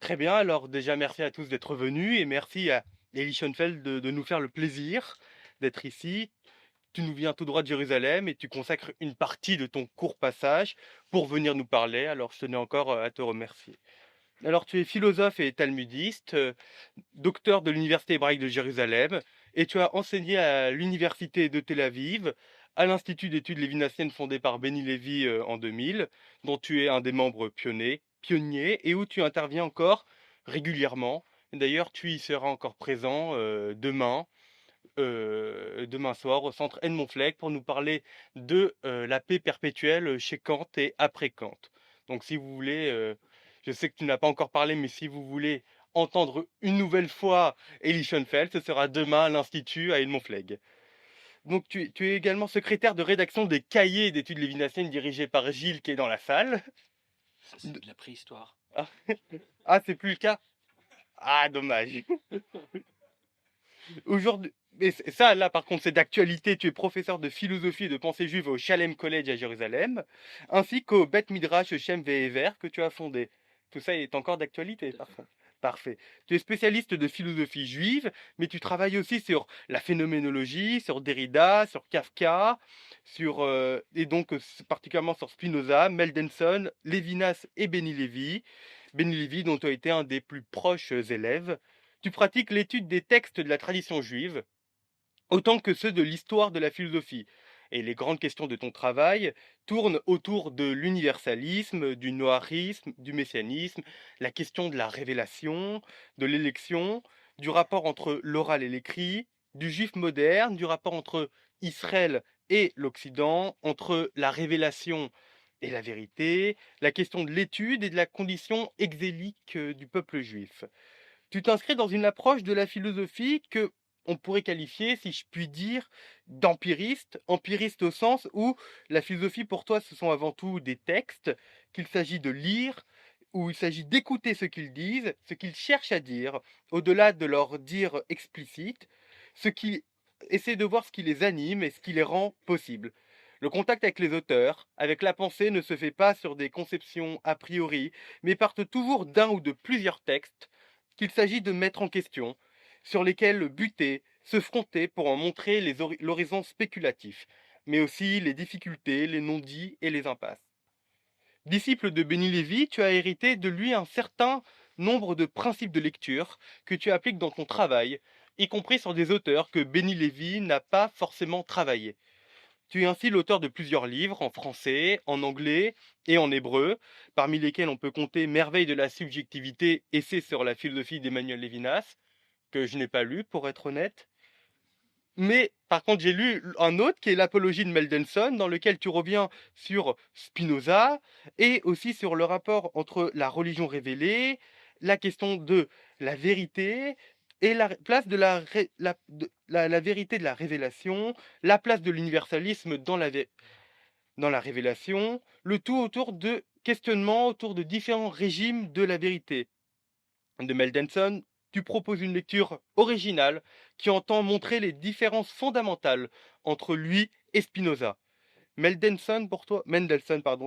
Très bien, alors déjà merci à tous d'être venus et merci à Elie Schoenfeld de nous faire le plaisir d'être ici. Tu nous viens tout droit de Jérusalem et tu consacres une partie de ton court passage pour venir nous parler, alors je tenais encore à te remercier. Alors tu es philosophe et talmudiste, docteur de l'Université hébraïque de Jérusalem et tu as enseigné à l'Université de Tel Aviv, à l'Institut d'études lévinassiennes fondé par Benny Lévy en 2000, dont tu es un des membres pionniers et où tu interviens encore régulièrement. D'ailleurs, tu y seras encore présent demain soir au centre Edmond Fleck pour nous parler de la paix perpétuelle chez Kant et après Kant. Donc si vous voulez, je sais que tu n'as pas encore parlé, mais si vous voulez entendre une nouvelle fois Elie Schoenfeld, ce sera demain à l'Institut à Edmond Flegg. Donc tu es également secrétaire de rédaction des cahiers d'études lévinassiennes dirigés par Gilles qui est dans la salle. Ça, c'est de la préhistoire. Ah, ah, c'est plus le cas? Ah, dommage. Aujourd'hui, mais ça, là, par contre, c'est d'actualité. Tu es professeur de philosophie et de pensée juive au Shalem College à Jérusalem, ainsi qu'au Beth Midrash Shem Ve'ever que tu as fondé. Tout ça est encore d'actualité, Tout à par fait. contre. Parfait. Tu es spécialiste de philosophie juive, mais tu travailles aussi sur la phénoménologie, sur Derrida, sur Kafka, et donc particulièrement sur Spinoza, Mendelssohn, Lévinas et Benny Lévy. Benny Lévy, dont tu as été un des plus proches élèves. Tu pratiques l'étude des textes de la tradition juive, autant que ceux de l'histoire de la philosophie. Et les grandes questions de ton travail tournent autour de l'universalisme, du noarisme, du messianisme, la question de la révélation, de l'élection, du rapport entre l'oral et l'écrit, du juif moderne, du rapport entre Israël et l'Occident, entre la révélation et la vérité, la question de l'étude et de la condition exélique du peuple juif. Tu t'inscris dans une approche de la philosophie que on pourrait qualifier, si je puis dire, d'empiriste, empiriste au sens où la philosophie pour toi ce sont avant tout des textes qu'il s'agit de lire, où il s'agit d'écouter ce qu'ils disent, ce qu'ils cherchent à dire, au-delà de leur dire explicite, ce qui essaie de voir ce qui les anime et ce qui les rend possibles. Le contact avec les auteurs, avec la pensée, ne se fait pas sur des conceptions a priori, mais partent toujours d'un ou de plusieurs textes qu'il s'agit de mettre en question, sur lesquels buter, se fronter pour en montrer l'horizon spéculatif, mais aussi les difficultés, les non-dits et les impasses. Disciple de Benny Lévy, tu as hérité de lui un certain nombre de principes de lecture que tu appliques dans ton travail, y compris sur des auteurs que Benny Lévy n'a pas forcément travaillés. Tu es ainsi l'auteur de plusieurs livres en français, en anglais et en hébreu, parmi lesquels on peut compter Merveille de la subjectivité, essai sur la philosophie d'Emmanuel Lévinas, que je n'ai pas lu pour être honnête. Mais par contre, j'ai lu un autre qui est l'Apologie de Mendelssohn, dans lequel tu reviens sur Spinoza et aussi sur le rapport entre la religion révélée, la question de la vérité et la place de la vérité de la révélation, la place de l'universalisme dans la révélation, le tout autour de questionnements autour de différents régimes de la vérité. De Mendelssohn, tu proposes une lecture originale qui entend montrer les différences fondamentales entre lui et Spinoza. Mendelssohn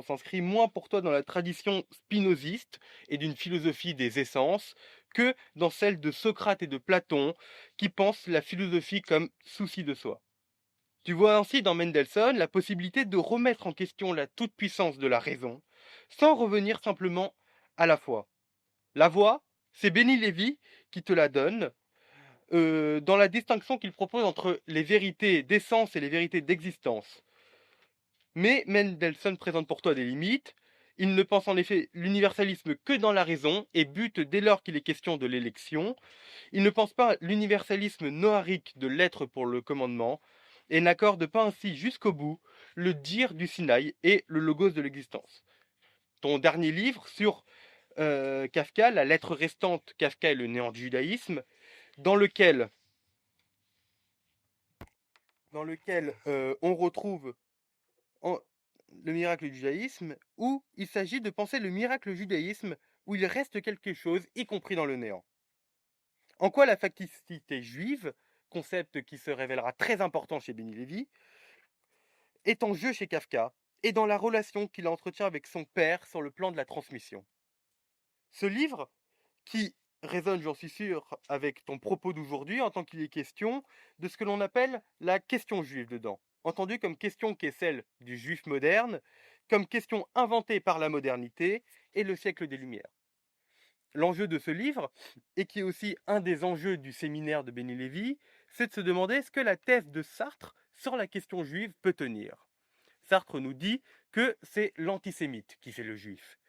s'inscrit moins pour toi dans la tradition spinoziste et d'une philosophie des essences que dans celle de Socrate et de Platon qui pensent la philosophie comme souci de soi. Tu vois ainsi dans Mendelssohn la possibilité de remettre en question la toute-puissance de la raison, sans revenir simplement à la foi. La voix, c'est Benny Lévy qui te la donne, dans la distinction qu'il propose entre les vérités d'essence et les vérités d'existence. Mais Mendelssohn présente pour toi des limites. Il ne pense en effet l'universalisme que dans la raison et bute dès lors qu'il est question de l'élection. Il ne pense pas l'universalisme noarique de l'être pour le commandement et n'accorde pas ainsi jusqu'au bout le dire du Sinaï et le logos de l'existence. Ton dernier livre sur Kafka, la lettre restante, Kafka et le néant du judaïsme, dans lequel, on retrouve en- le miracle du judaïsme, où il s'agit de penser le miracle du judaïsme, où il reste quelque chose, y compris dans le néant. En quoi la facticité juive, concept qui se révélera très important chez Benny Lévy, est en jeu chez Kafka, et dans la relation qu'il entretient avec son père sur le plan de la transmission. Ce livre qui résonne, j'en suis sûr, avec ton propos d'aujourd'hui, en tant qu'il est question de ce que l'on appelle la question juive dedans. Entendu comme question qui est celle du juif moderne, comme question inventée par la modernité et le siècle des Lumières. L'enjeu de ce livre, et qui est aussi un des enjeux du séminaire de Béni Lévy, c'est de se demander ce que la thèse de Sartre sur la question juive peut tenir. Sartre nous dit que c'est l'antisémite qui fait le juif.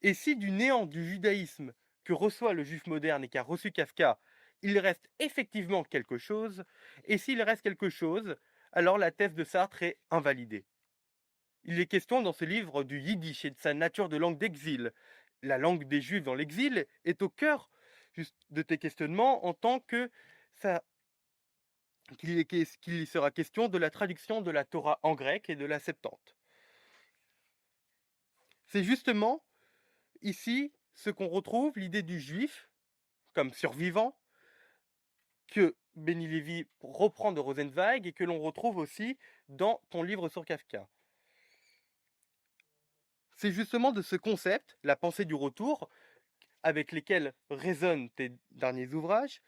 Et si du néant du judaïsme que reçoit le juif moderne et qu'a reçu Kafka, il reste effectivement quelque chose, et s'il reste quelque chose, alors la thèse de Sartre est invalidée. Il est question dans ce livre du yiddish et de sa nature de langue d'exil. La langue des juifs dans l'exil est au cœur de tes questionnements en tant que ça, qu'il sera question de la traduction de la Torah en grec et de la Septante. C'est justement ici ce qu'on retrouve, l'idée du juif comme survivant, que Béni Lévy reprend de Rosenzweig et que l'on retrouve aussi dans ton livre sur Kafka. C'est justement de ce concept, la pensée du retour, avec lesquels résonnent tes derniers ouvrages,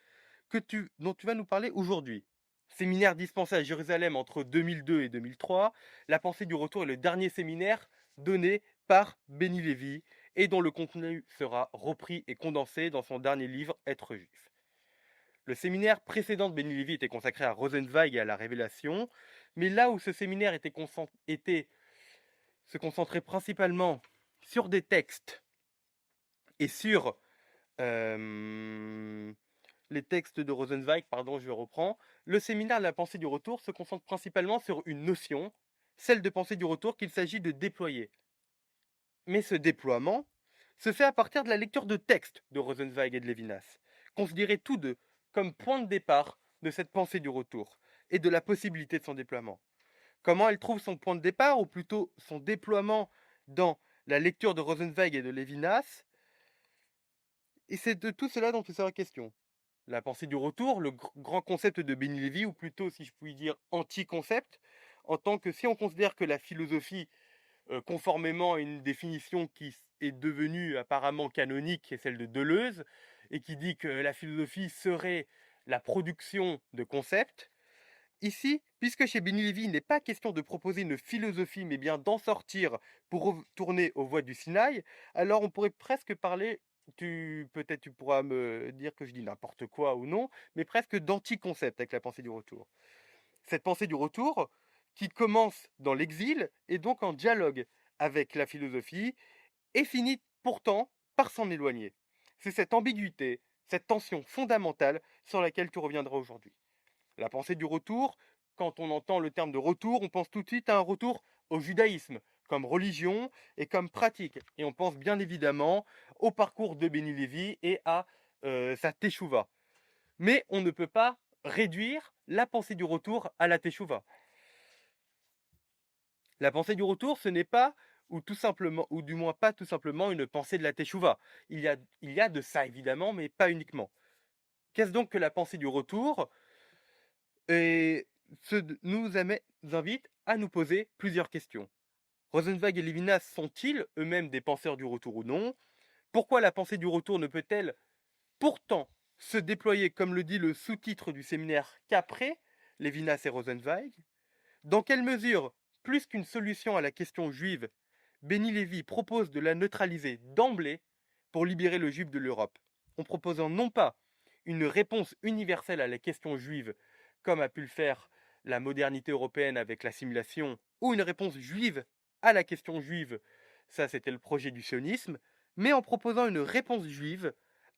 dont tu vas nous parler aujourd'hui. Séminaire dispensé à Jérusalem entre 2002 et 2003, la pensée du retour est le dernier séminaire donné par Béni Lévy et dont le contenu sera repris et condensé dans son dernier livre, Être juif. Le séminaire précédent de Béni Lévy était consacré à Rosenzweig et à la Révélation, mais là où ce séminaire se concentrait principalement sur des textes et sur les textes de Rosenzweig, pardon, je reprends, le séminaire de la pensée du retour se concentre principalement sur une notion, celle de pensée du retour qu'il s'agit de déployer. Mais ce déploiement se fait à partir de la lecture de textes de Rosenzweig et de Lévinas, considérés tous deux comme point de départ de cette pensée du retour et de la possibilité de son déploiement. Comment elle trouve son point de départ, ou plutôt son déploiement dans la lecture de Rosenzweig et de Lévinas, et c'est de tout cela dont il sera question. La pensée du retour, le grand concept de Béni Lévy, ou plutôt, si je puis dire, anti-concept, en tant que si on considère que la philosophie, conformément à une définition qui est devenue apparemment canonique, qui est celle de Deleuze, et qui dit que la philosophie serait la production de concepts, ici, puisque chez Béni Lévy, il n'est pas question de proposer une philosophie, mais bien d'en sortir pour retourner aux voies du Sinaï, alors on pourrait presque parler, peut-être tu pourras me dire que je dis n'importe quoi ou non, mais presque d'anti-concept avec la pensée du retour. Cette pensée du retour, qui commence dans l'exil, et donc en dialogue avec la philosophie, et finit pourtant par s'en éloigner. C'est cette ambiguïté, cette tension fondamentale sur laquelle tu reviendras aujourd'hui. La pensée du retour, quand on entend le terme de retour, on pense tout de suite à un retour au judaïsme, comme religion et comme pratique. Et on pense bien évidemment au parcours de Béni Lévy et à sa teshuva. Mais on ne peut pas réduire la pensée du retour à la teshuva. La pensée du retour, ce n'est pas, ou tout simplement, ou du moins pas tout simplement, une pensée de la teshuva. Il y a de ça évidemment, mais pas uniquement. Qu'est-ce donc que la pensée du retour? Et nous invite à nous poser plusieurs questions. Rosenzweig et Lévinas sont-ils eux-mêmes des penseurs du retour ou non? Pourquoi la pensée du retour ne peut-elle pourtant se déployer, comme le dit le sous-titre du séminaire, qu'après Lévinas et Rosenzweig? Dans quelle mesure, plus qu'une solution à la question juive, Béni Lévy propose de la neutraliser d'emblée pour libérer le juif de l'Europe, en proposant non pas une réponse universelle à la question juive, comme a pu le faire la modernité européenne avec l'assimilation, ou une réponse juive à la question juive, ça c'était le projet du sionisme, mais en proposant une réponse juive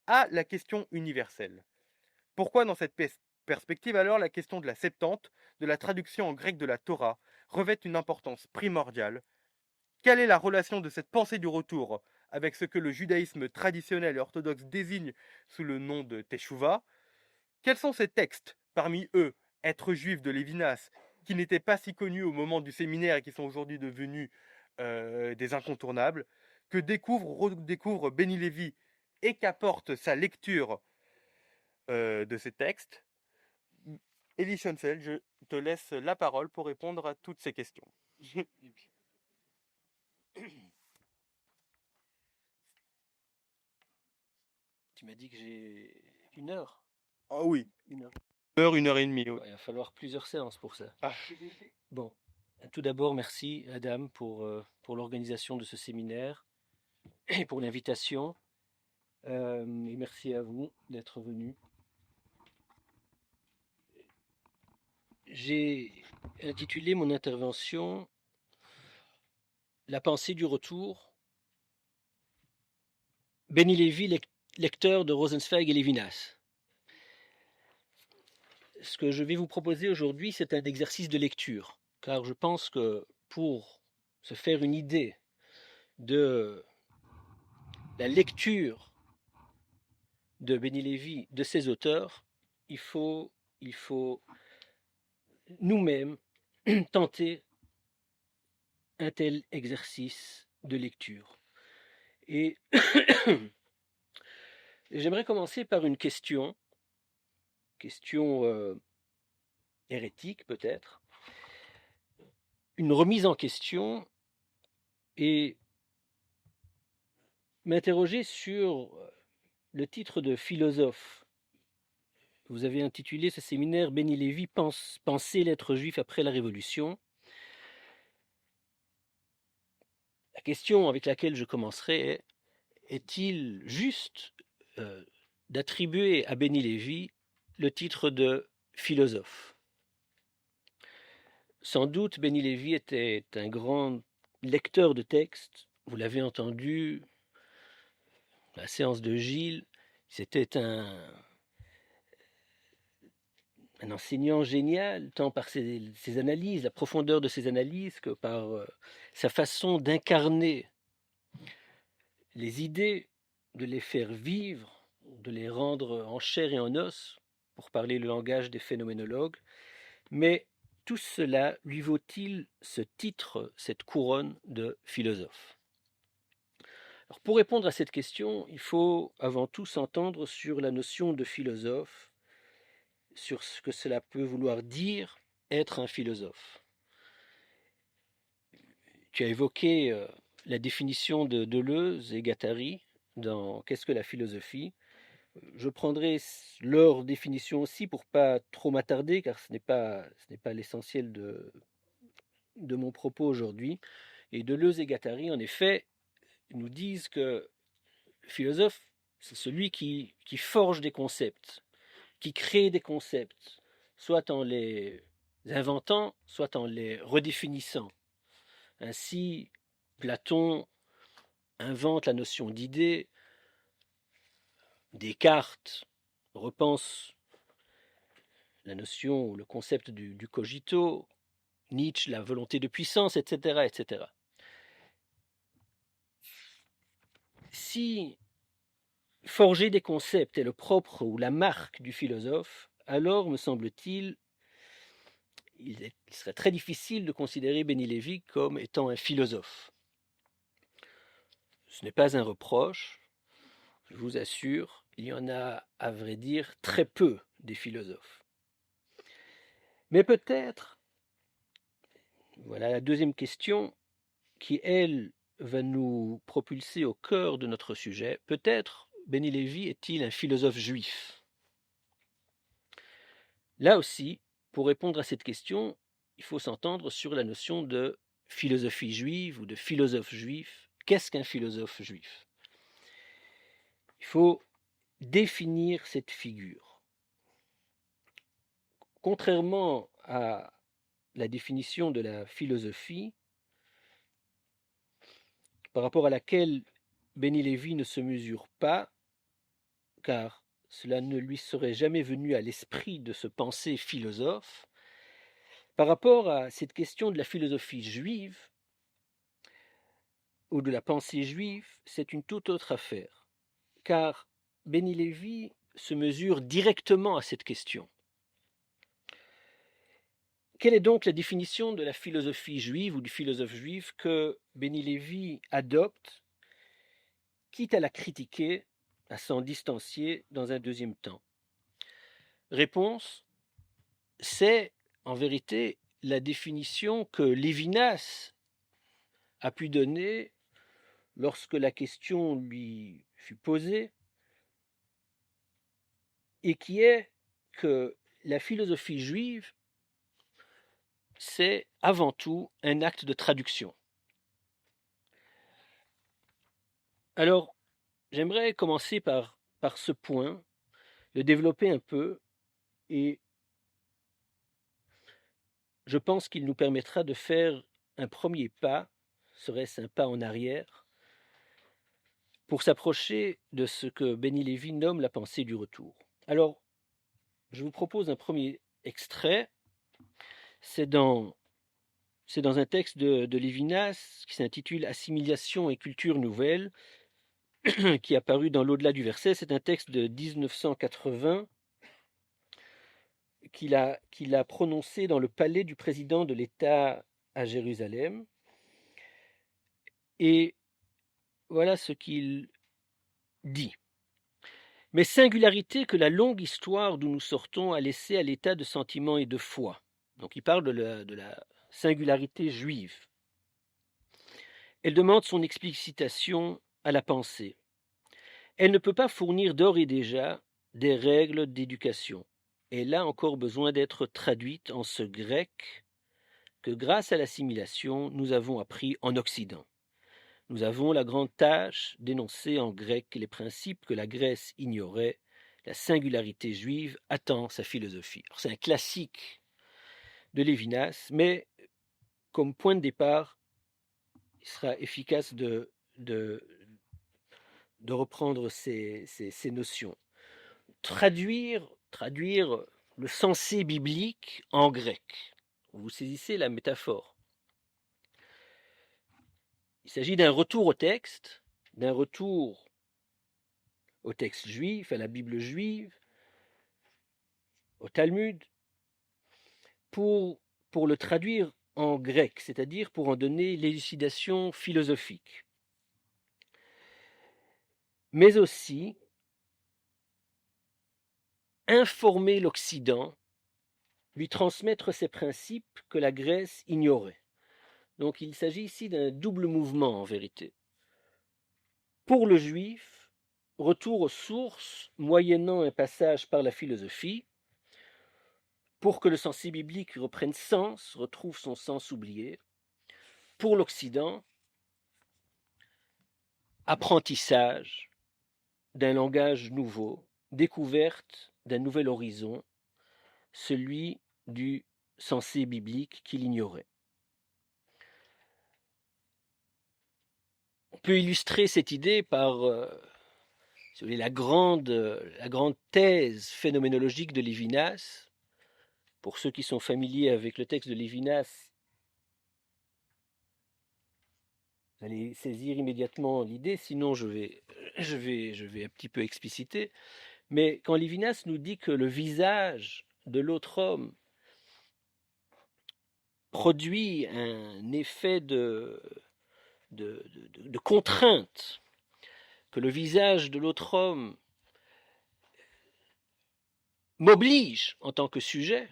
à la question universelle. Pourquoi dans cette perspective alors la question de la Septante, de la traduction en grec de la Torah, revêt une importance primordiale? Quelle est la relation de cette pensée du retour avec ce que le judaïsme traditionnel et orthodoxe désigne sous le nom de Teshuvah? Quels sont ces textes, parmi eux, Être juif de Lévinas, qui n'étaient pas si connus au moment du séminaire et qui sont aujourd'hui devenus des incontournables, que redécouvre Béni Lévy et qu'apporte sa lecture de ces textes? Elie Schoenfeld, je te laisse la parole pour répondre à toutes ces questions. Tu m'as dit que j'ai 1 heure. Ah oui, 1 heure. 1 heure et demie. Ouais, il va falloir plusieurs séances pour ça. Ah. Bon, tout d'abord, merci Adam pour l'organisation de ce séminaire et pour l'invitation. Et merci à vous d'être venu. J'ai intitulé mon intervention La pensée du retour. Benny Lévy, lecteur de Rosenzweig et Lévinas. Ce que je vais vous proposer aujourd'hui, c'est un exercice de lecture, car je pense que pour se faire une idée de la lecture de Benny Lévy, de ses auteurs, il faut nous-mêmes tenter un tel exercice de lecture. Et j'aimerais commencer par une question hérétique peut-être, une remise en question et m'interroger sur le titre de philosophe. Vous avez intitulé ce séminaire Benny Lévy, Penser l'être juif après la Révolution. La question avec laquelle je commencerai est: est-il juste d'attribuer à Benny Lévy le titre de philosophe? Sans doute, Benny Lévy était un grand lecteur de textes. Vous l'avez entendu, la séance de Gilles, c'était un enseignant génial, tant par ses analyses, la profondeur de ses analyses, que par sa façon d'incarner les idées, de les faire vivre, de les rendre en chair et en os, pour parler le langage des phénoménologues. Mais tout cela lui vaut-il ce titre, cette couronne de philosophe? Alors, pour répondre à cette question, il faut avant tout s'entendre sur la notion de philosophe, sur ce que cela peut vouloir dire être un philosophe. Tu as évoqué la définition de Deleuze et Guattari dans Qu'est-ce que la philosophie? Je prendrai leur définition aussi pour pas trop m'attarder, car ce n'est pas l'essentiel de mon propos aujourd'hui. Et Deleuze et Guattari, en effet, nous disent que le philosophe, c'est celui qui forge des concepts, qui crée des concepts, soit en les inventant, soit en les redéfinissant. Ainsi, Platon invente la notion d'idée, Descartes repense la notion ou le concept du cogito, Nietzsche la volonté de puissance, etc., etc. Si forger des concepts est le propre ou la marque du philosophe, alors, me semble-t-il, il serait très difficile de considérer Benny Lévy comme étant un philosophe. Ce n'est pas un reproche, je vous assure, il y en a, à vrai dire, très peu des philosophes. Mais peut-être, voilà la deuxième question, qui, elle, va nous propulser au cœur de notre sujet. Peut-être Benny Lévy est-il un philosophe juif? Là aussi, pour répondre à cette question, il faut s'entendre sur la notion de philosophie juive ou de philosophe juif. Qu'est-ce qu'un philosophe juif? Il faut définir cette figure. Contrairement à la définition de la philosophie, par rapport à laquelle Benny Lévy ne se mesure pas, car cela ne lui serait jamais venu à l'esprit de se penser philosophe, par rapport à cette question de la philosophie juive ou de la pensée juive, c'est une toute autre affaire, car Benny Lévy se mesure directement à cette question. Quelle est donc la définition de la philosophie juive ou du philosophe juif que Benny Lévy adopte, quitte à la critiquer, à s'en distancier dans un deuxième temps? Réponse: c'est en vérité la définition que Lévinas a pu donner lorsque la question lui fut posée et qui est que la philosophie juive, c'est avant tout un acte de traduction. Alors, j'aimerais commencer par ce point, le développer un peu, et je pense qu'il nous permettra de faire un premier pas, serait-ce un pas en arrière, pour s'approcher de ce que Benny Lévy nomme la pensée du retour. Alors, je vous propose un premier extrait, c'est dans un texte de Lévinas qui s'intitule Assimilation et culture nouvelle, qui est apparu dans l'au-delà du verset. C'est un texte de 1980 qu'il a prononcé dans le palais du président de l'État à Jérusalem. Et voilà ce qu'il dit. Mais singularité que la longue histoire d'où nous sortons a laissé à l'état de sentiment et de foi. Donc il parle de la singularité juive. Elle demande son explicitation à la pensée. Elle ne peut pas fournir d'ores et déjà des règles d'éducation. Elle a encore besoin d'être traduite en ce grec que grâce à l'assimilation, nous avons appris en Occident. Nous avons la grande tâche d'énoncer en grec les principes que la Grèce ignorait. La singularité juive attend sa philosophie. C'est un classique de Lévinas, mais comme point de départ, il sera efficace de reprendre ces notions. Traduire le sensé biblique en grec. Vous saisissez la métaphore. Il s'agit d'un retour au texte, d'un retour au texte juif, à la Bible juive, au Talmud, pour le traduire en grec, c'est-à-dire pour en donner l'élucidation philosophique. Mais aussi informer l'Occident, lui transmettre ces principes que la Grèce ignorait. Donc il s'agit ici d'un double mouvement en vérité. Pour le juif, retour aux sources, moyennant un passage par la philosophie, pour que le sensé biblique reprenne sens, retrouve son sens oublié. Pour l'Occident, apprentissage d'un langage nouveau, découverte d'un nouvel horizon, celui du sensé biblique qu'il ignorait. On peut illustrer cette idée par la grande thèse phénoménologique de Lévinas. Pour ceux qui sont familiers avec le texte de Lévinas, vous allez saisir immédiatement l'idée, sinon je vais un petit peu expliciter. Mais quand Lévinas nous dit que le visage de l'autre homme produit un effet de contrainte, que le visage de l'autre homme m'oblige en tant que sujet,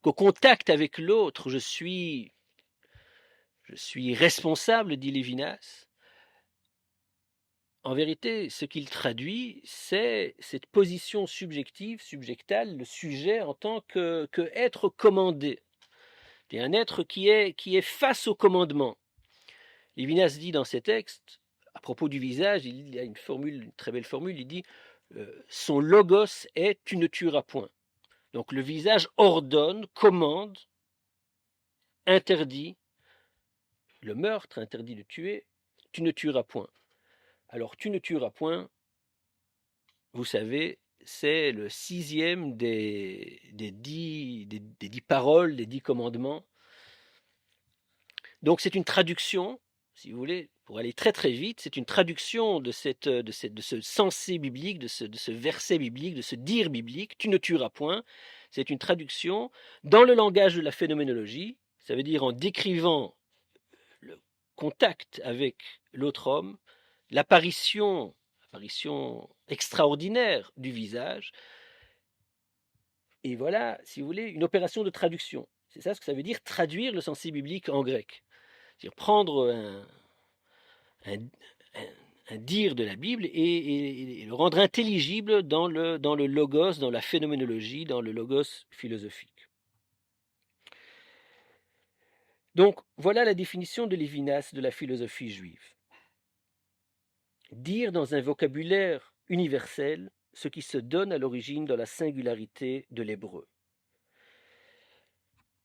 qu'au contact avec l'autre, je suis responsable, dit Lévinas. En vérité, ce qu'il traduit, c'est cette position subjective, subjectale, le sujet en tant que être commandé. C'est un être qui est face au commandement. Lévinas dit dans ses textes, à propos du visage, il y a une très belle formule, il dit son logos est tu ne tueras point. Donc le visage ordonne, commande, interdit le meurtre, interdit de tuer, tu ne tueras point. Alors tu ne tueras point, vous savez, c'est le 6e des 10 paroles, des 10 commandements. Donc c'est une traduction, si vous voulez, pour aller très très vite, c'est une traduction de ce sensé biblique, de ce verset biblique, de ce dire biblique, tu ne tueras point. C'est une traduction dans le langage de la phénoménologie, ça veut dire en décrivant le contact avec l'autre homme, l'apparition extraordinaire du visage. Et voilà, si vous voulez, une opération de traduction. C'est ça ce que ça veut dire, traduire le sensé biblique en grec. C'est-à-dire prendre dire de la Bible et le rendre intelligible dans le logos, dans la phénoménologie, dans le logos philosophique. Donc, voilà la définition de Lévinas de la philosophie juive. Dire dans un vocabulaire universel ce qui se donne à l'origine dans la singularité de l'hébreu.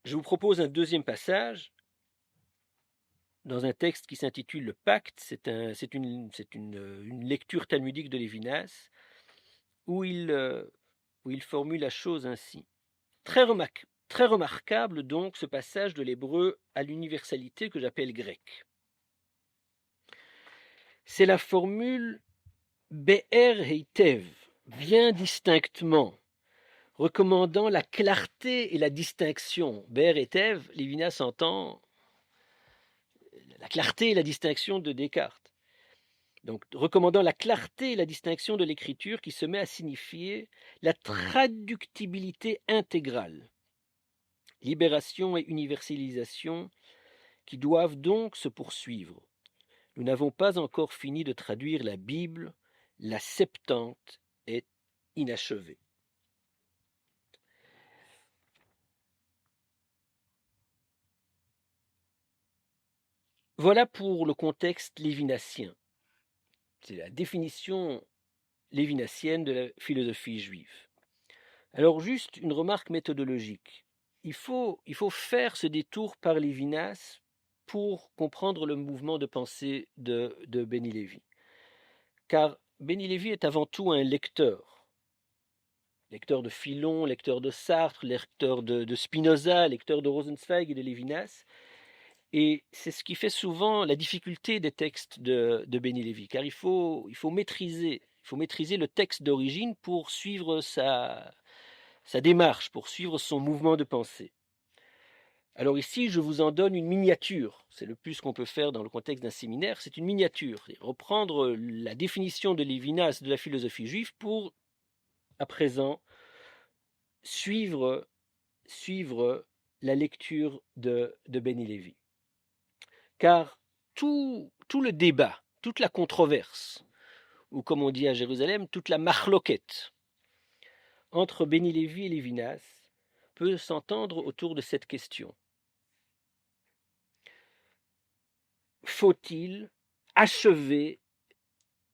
Je vous propose un deuxième passage dans un texte qui s'intitule Le Pacte. C'est une lecture talmudique de Lévinas où il formule la chose ainsi. Très remarquable donc ce passage de l'hébreu à l'universalité que j'appelle grecque. C'est la formule Be'er Heitev, bien distinctement, recommandant la clarté et la distinction. Be'er Heitev, Lévinas entend la clarté et la distinction de Descartes. Donc, recommandant la clarté et la distinction de l'écriture qui se met à signifier la traductibilité intégrale, libération et universalisation qui doivent donc se poursuivre. Nous n'avons pas encore fini de traduire la Bible, la Septante est inachevée. Voilà pour le contexte lévinassien. C'est la définition lévinassienne de la philosophie juive. Alors juste une remarque méthodologique. Il faut faire ce détour par Lévinas pour comprendre le mouvement de pensée de Béni Lévy. Car Béni Lévy est avant tout un lecteur. Lecteur de Philon, lecteur de Sartre, lecteur de Spinoza, lecteur de Rosenzweig et de Lévinas. Et c'est ce qui fait souvent la difficulté des textes de Béni Lévy, car il faut maîtriser le texte d'origine pour suivre sa démarche, pour suivre son mouvement de pensée. Alors ici, je vous en donne une miniature. C'est le plus qu'on peut faire dans le contexte d'un séminaire, c'est une miniature. Reprendre la définition de Lévinas de la philosophie juive pour, à présent, suivre la lecture de Béni Lévy. Car tout le débat, toute la controverse, ou comme on dit à Jérusalem, toute la marloquette entre Béni Lévy et Lévinas peut s'entendre autour de cette question. Faut-il achever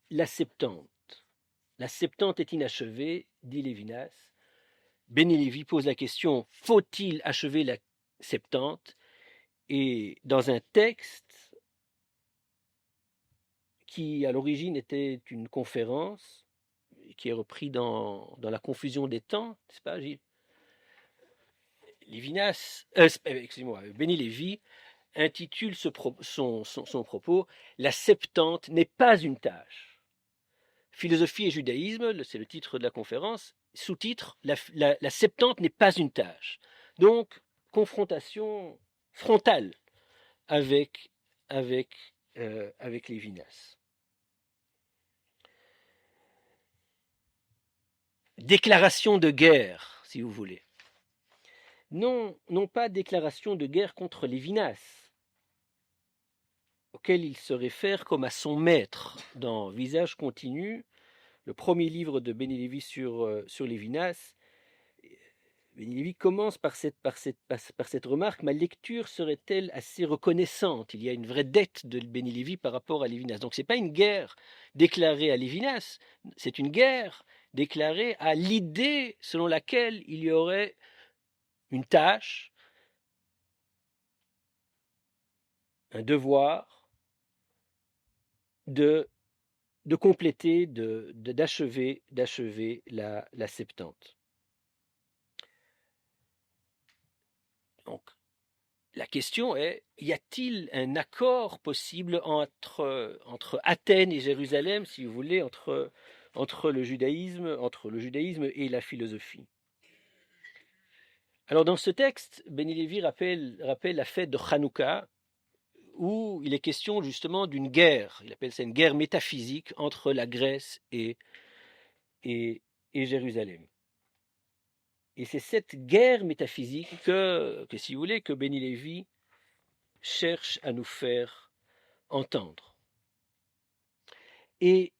la Septante? La Septante est inachevée, dit Lévinas. Béni Lévy pose la question, faut-il achever la Septante? Et dans un texte qui à l'origine était une conférence, qui est repris dans la confusion des temps, n'est-ce pas, Gilles? Lévinas, excusez-moi, Béni Lévy intitule son propos « La Septante n'est pas une tâche ». Philosophie et judaïsme, c'est le titre de la conférence, sous-titre la Septante n'est pas une tâche. Donc, confrontation frontale avec Lévinas. Déclaration de guerre, si vous voulez. Non pas déclaration de guerre contre Lévinas, auquel il se réfère comme à son maître dans Visage continu, le premier livre de Béni Lévy sur Lévinas. Béni Lévy commence par cette remarque, ma lecture serait-elle assez reconnaissante? Il y a une vraie dette de Béni Lévy par rapport à Lévinas. Donc ce n'est pas une guerre déclarée à Lévinas, c'est une guerre déclarée à l'idée selon laquelle il y aurait une tâche, un devoir de compléter, d'achever la Septante. Donc, la question est, y a-t-il un accord possible entre Athènes et Jérusalem, si vous voulez, entre le judaïsme et la philosophie? Alors, dans ce texte, Béni Lévy rappelle la fête de Hanouka, où il est question justement d'une guerre, il appelle ça une guerre métaphysique entre la Grèce et Jérusalem. Et c'est cette guerre métaphysique que si vous voulez, que Béni Lévy cherche à nous faire entendre. Et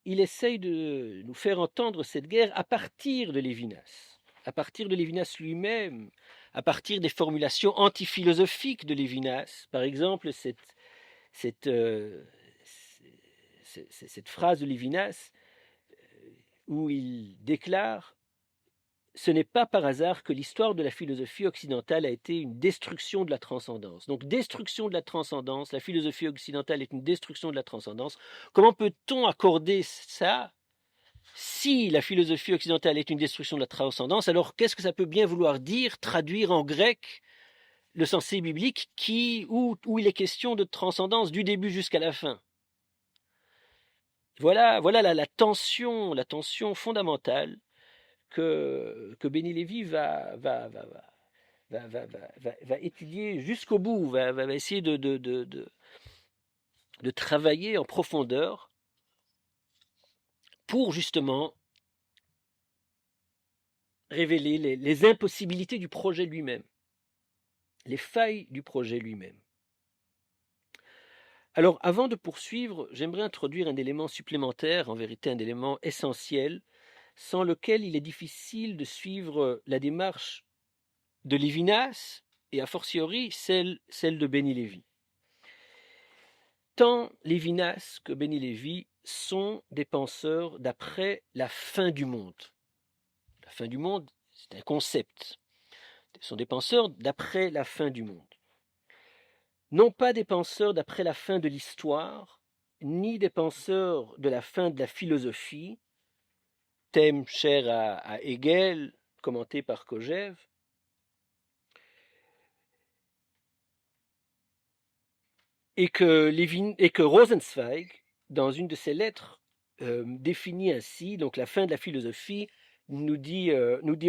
il essaye de nous faire entendre cette guerre à partir de Lévinas, à partir de Lévinas lui-même, à partir des formulations antiphilosophiques de Lévinas. Par exemple, cette, euh, cette phrase de Lévinas où il déclare: ce n'est pas par hasard que l'histoire de la philosophie occidentale a été une destruction de la transcendance. Donc, destruction de la transcendance, la philosophie occidentale est une destruction de la transcendance. Comment peut-on accorder ça si la philosophie occidentale est une destruction de la transcendance? Alors, qu'est-ce que ça peut bien vouloir dire, traduire en grec le sensé biblique où il est question de transcendance du début jusqu'à la fin? Voilà la tension fondamentale que Béni Lévy va étudier jusqu'au bout, va essayer de travailler en profondeur pour justement révéler les impossibilités du projet lui-même, les failles du projet lui-même. Alors, avant de poursuivre, j'aimerais introduire un élément supplémentaire, en vérité un élément essentiel, sans lequel il est difficile de suivre la démarche de Lévinas et a fortiori celle de Béni Lévy. Tant Lévinas que Béni Lévy sont des penseurs d'après la fin du monde. La fin du monde, c'est un concept. Ce sont des penseurs d'après la fin du monde. Non pas des penseurs d'après la fin de l'histoire, ni des penseurs de la fin de la philosophie, thème cher à Hegel, commenté par Kojève, et que Rosenzweig, dans une de ses lettres, définit ainsi. Donc la fin de la philosophie, nous dit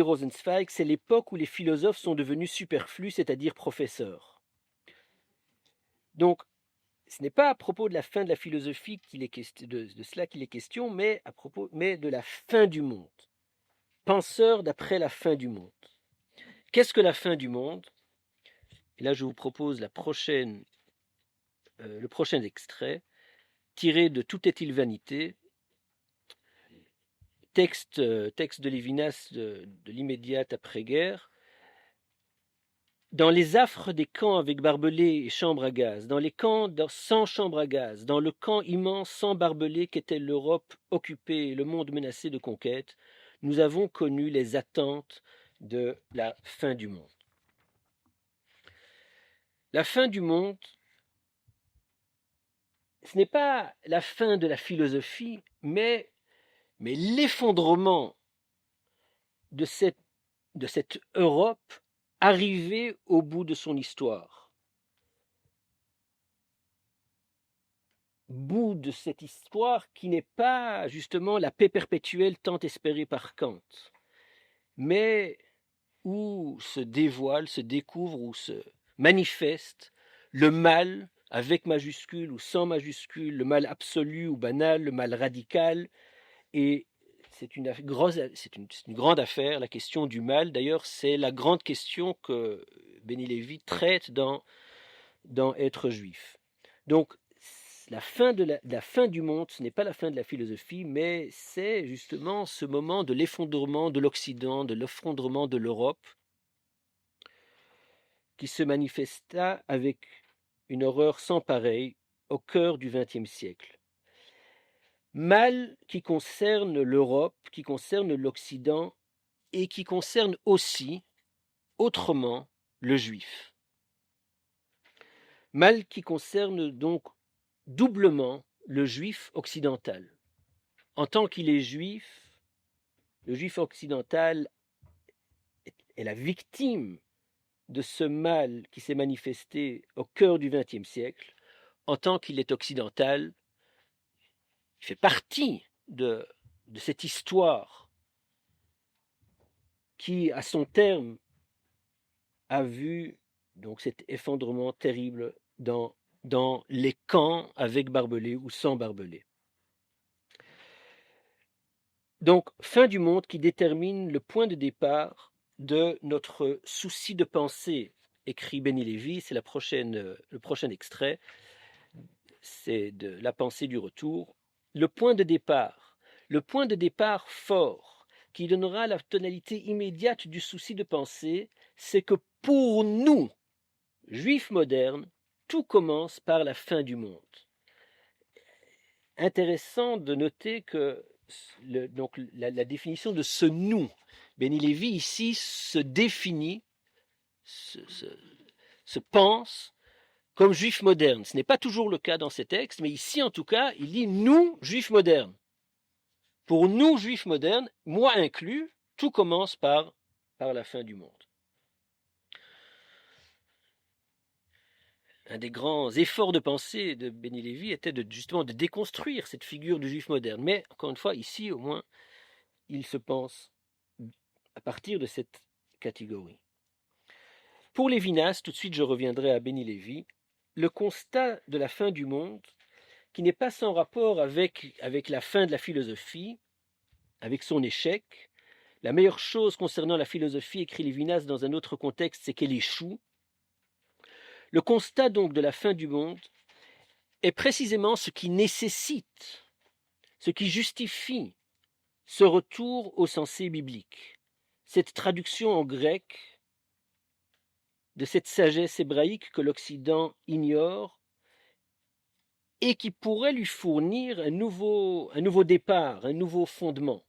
Rosenzweig, c'est l'époque où les philosophes sont devenus superflus, c'est-à-dire professeurs. Donc, ce n'est pas à propos de la fin de la philosophie de cela qu'il est question, mais de la fin du monde. Penseurs d'après la fin du monde. Qu'est-ce que la fin du monde? Et là, je vous propose le prochain extrait, tiré de Tout est-il vanité, texte de Lévinas de l'immédiate après-guerre. Dans les affres des camps avec barbelés et chambres à gaz, dans les camps sans chambres à gaz, dans le camp immense sans barbelés qu'était l'Europe occupée et le monde menacé de conquête, nous avons connu les attentes de la fin du monde. La fin du monde, ce n'est pas la fin de la philosophie, mais l'effondrement de cette Europe arrivée au bout de son histoire. Bout de cette histoire qui n'est pas justement la paix perpétuelle tant espérée par Kant, mais où se dévoile, se découvre, où se manifeste le mal avec majuscule ou sans majuscule, le mal absolu ou banal, le mal radical. Et c'est une grande affaire, la question du mal. D'ailleurs, c'est la grande question que Béni Lévy traite dans Être juif. Donc, la fin du monde, ce n'est pas la fin de la philosophie, mais c'est justement ce moment de l'effondrement de l'Occident, de l'effondrement de l'Europe, qui se manifesta avec une horreur sans pareille au cœur du XXe siècle. Mal qui concerne l'Europe, qui concerne l'Occident et qui concerne aussi, autrement, le juif. Mal qui concerne donc doublement le juif occidental. En tant qu'il est juif, le juif occidental est la victime de ce mal qui s'est manifesté au cœur du XXe siècle. En tant qu'il est occidental, il fait partie de cette histoire qui, à son terme, a vu donc cet effondrement terrible dans les camps avec barbelés ou sans barbelés. Donc, fin du monde qui détermine le point de départ de notre souci de pensée, écrit Béni Lévy, c'est le prochain extrait, c'est de La pensée du retour. le point de départ fort, qui donnera la tonalité immédiate du souci de pensée, c'est que pour nous, juifs modernes, tout commence par la fin du monde. Intéressant de noter que donc la définition de ce nous, Béni Lévy ici se définit, se pense comme juif moderne. Ce n'est pas toujours le cas dans ces textes, mais ici en tout cas, il dit nous, juifs modernes. Pour nous, juifs modernes, moi inclus, tout commence par la fin du monde. Un des grands efforts de pensée de Béni Lévy était justement de déconstruire cette figure du juif moderne. Mais encore une fois, ici au moins, il se pense à partir de cette catégorie. Pour Lévinas, tout de suite je reviendrai à Béni Lévy, le constat de la fin du monde, qui n'est pas sans rapport avec la fin de la philosophie, avec son échec. La meilleure chose concernant la philosophie, écrit Lévinas dans un autre contexte, c'est qu'elle échoue. Le constat donc de la fin du monde est précisément ce qui nécessite, ce qui justifie ce retour au sensé biblique, cette traduction en grec de cette sagesse hébraïque que l'Occident ignore et qui pourrait lui fournir un nouveau départ, un nouveau fondement.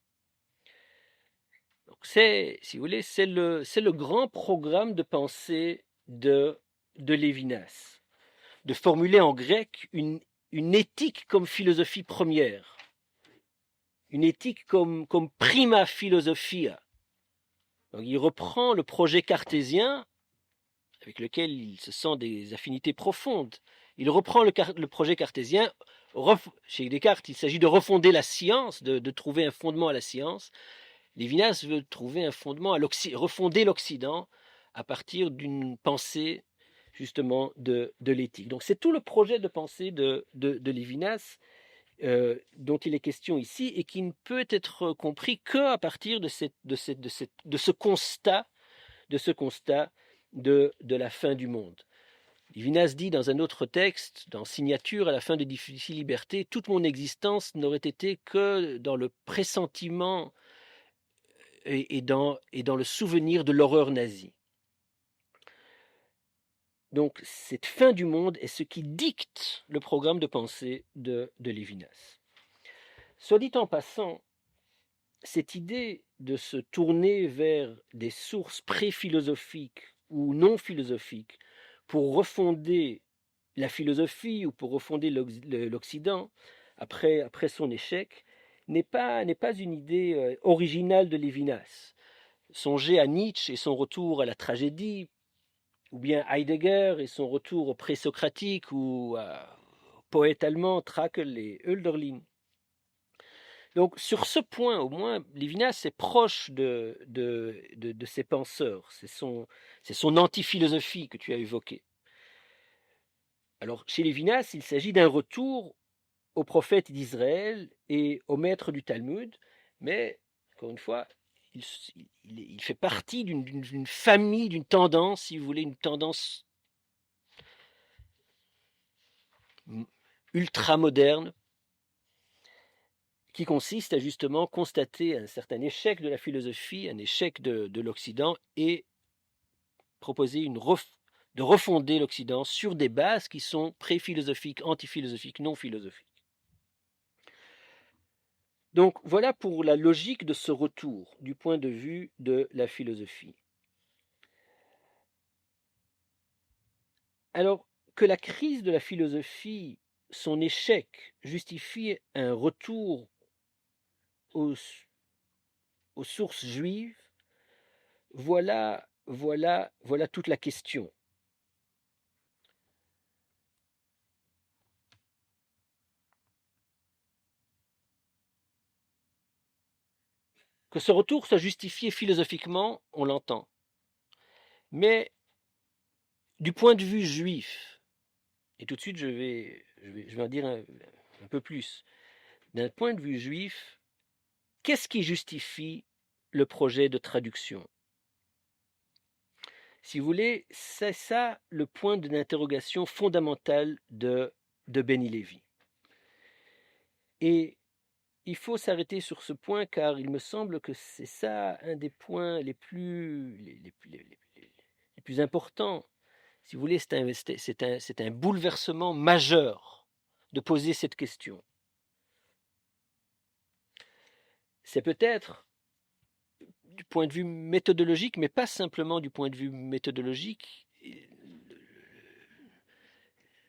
Donc c'est, si vous voulez, c'est le grand programme de pensée de Lévinas, de formuler en grec une éthique comme philosophie première, une éthique comme prima philosophia. Donc il reprend le projet cartésien, avec lequel il se sent des affinités profondes. Il reprend le projet cartésien. Chez Descartes, il s'agit de refonder la science, de trouver un fondement à la science. Lévinas veut trouver un fondement refonder l'Occident à partir d'une pensée justement de l'éthique. Donc c'est tout le projet de pensée de Lévinas dont il est question ici et qui ne peut être compris qu'à partir de ce constat de la fin du monde. Lévinas dit dans un autre texte, dans Signature, à la fin de Difficile Liberté, toute mon existence n'aurait été que dans le pressentiment et dans le souvenir de l'horreur nazie. Donc cette fin du monde est ce qui dicte le programme de pensée de Lévinas. Soit dit en passant, cette idée de se tourner vers des sources pré-philosophiques ou non philosophiques pour refonder la philosophie ou pour refonder l'Occident après son échec n'est pas une idée originale de Lévinas. Songez à Nietzsche et son retour à la tragédie, ou bien Heidegger et son retour au pré-socratique, ou au poète allemand Trakl et Hölderlin. Donc sur ce point, au moins, Lévinas est proche de ses penseurs. C'est son antiphilosophie que tu as évoquée. Alors chez Lévinas, il s'agit d'un retour aux prophètes d'Israël et aux maîtres du Talmud, mais encore une fois, il fait partie d'une famille, d'une tendance, si vous voulez, une tendance ultra-moderne, qui consiste à justement constater un certain échec de la philosophie, un échec de l'Occident, et proposer de refonder l'Occident sur des bases qui sont pré-philosophiques, anti-philosophiques, non philosophiques. Donc voilà pour la logique de ce retour du point de vue de la philosophie. Alors que la crise de la philosophie, son échec, justifie un retour aux sources juives, voilà toute la question. Que ce retour soit justifié philosophiquement, on l'entend. Mais du point de vue juif, et tout de suite je vais en dire un peu plus, d'un point de vue juif, qu'est-ce qui justifie le projet de traduction? Si vous voulez, c'est ça le point d'interrogation fondamental de Béni Lévy. Et il faut s'arrêter sur ce point car il me semble que c'est ça un des points les plus importants. Si vous voulez, c'est un bouleversement majeur de poser cette question. C'est peut-être du point de vue méthodologique, mais pas simplement du point de vue méthodologique.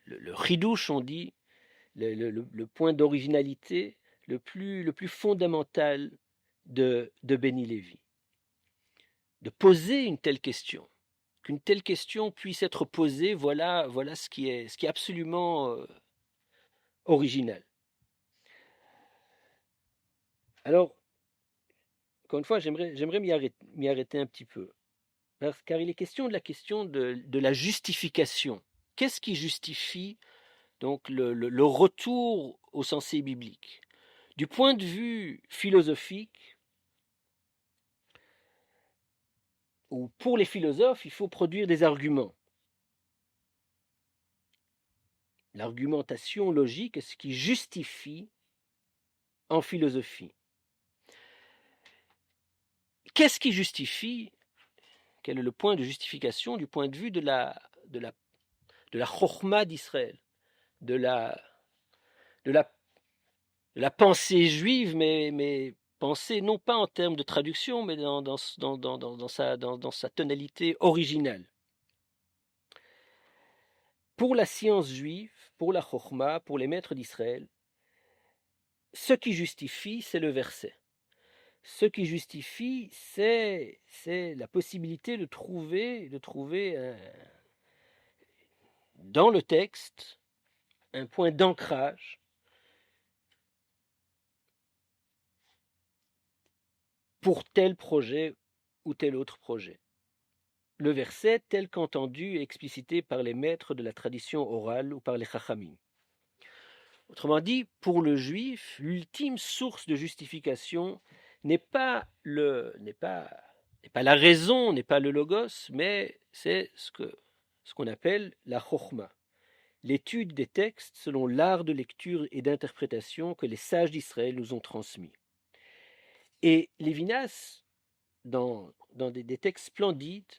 Le chidouche, on dit, le point d'originalité le plus fondamental de Béni Lévy. De poser une telle question, qu'une telle question puisse être posée, voilà ce qui est absolument original. Alors, encore une fois, j'aimerais m'y arrêter un petit peu, car il est question de la justification. Qu'est-ce qui justifie donc le retour au sensé biblique? Du point de vue philosophique, ou pour les philosophes, il faut produire des arguments. L'argumentation logique est ce qui justifie en philosophie. Qu'est-ce qui justifie? Quel est le point de justification du point de vue de la chokhma d'Israël, de la pensée juive, mais pensée non pas en termes de traduction, mais dans sa tonalité originale. Pour la science juive, pour la chokhma, pour les maîtres d'Israël, ce qui justifie, c'est le verset. Ce qui justifie, c'est la possibilité de trouver dans le texte un point d'ancrage pour tel projet ou tel autre projet. Le verset tel qu'entendu et explicité par les maîtres de la tradition orale ou par les chachamim. Autrement dit, pour le juif, l'ultime source de justification n'est pas la raison, n'est pas le logos, mais c'est ce qu'on appelle la chokhma, l'étude des textes selon l'art de lecture et d'interprétation que les sages d'Israël nous ont transmis. Et Lévinas, dans des textes splendides,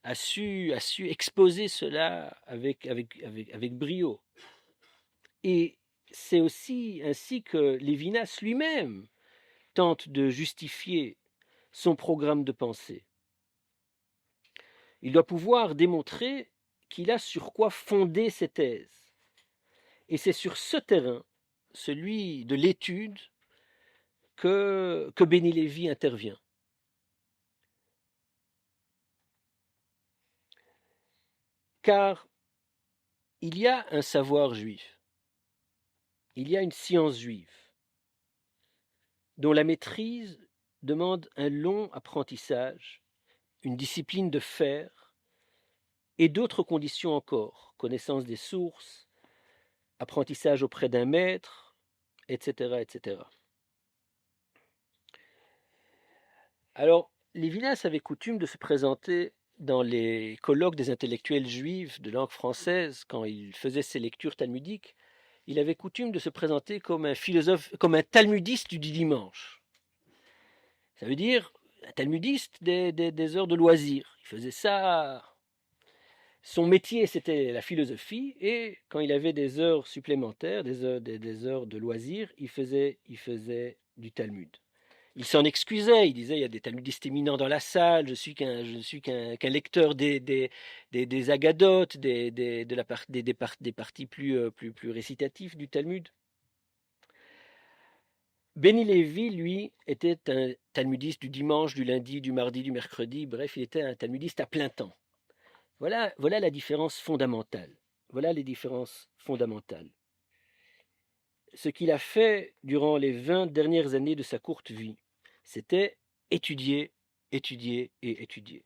a su exposer cela avec brio. Et c'est aussi ainsi que Lévinas lui-même tente de justifier son programme de pensée. Il doit pouvoir démontrer qu'il a sur quoi fonder ses thèses. Et c'est sur ce terrain, celui de l'étude, que Béni Lévy intervient. Car il y a un savoir juif, il y a une science juive, dont la maîtrise demande un long apprentissage, une discipline de fer, et d'autres conditions encore, connaissance des sources, apprentissage auprès d'un maître, etc., etc. Alors, Lévinas avait coutume de se présenter dans les colloques des intellectuels juifs de langue française, quand il faisait ses lectures talmudiques, il avait coutume de se présenter comme un philosophe, comme un talmudiste du dimanche. Ça veut dire un talmudiste des heures de loisirs. Il faisait ça. Son métier, c'était la philosophie, et quand il avait des heures supplémentaires, des heures de loisirs, il faisait du Talmud. Il s'en excusait, il disait, il y a des talmudistes éminents dans la salle, je suis qu'un lecteur des agadotes, des parties plus récitatives du Talmud. Béni Lévy, lui, était un talmudiste du dimanche, du lundi, du mardi, du mercredi, bref, il était un talmudiste à plein temps. Voilà la différence fondamentale. Voilà les différences fondamentales. Ce qu'il a fait durant les 20 dernières années de sa courte vie, c'était étudier, étudier et étudier.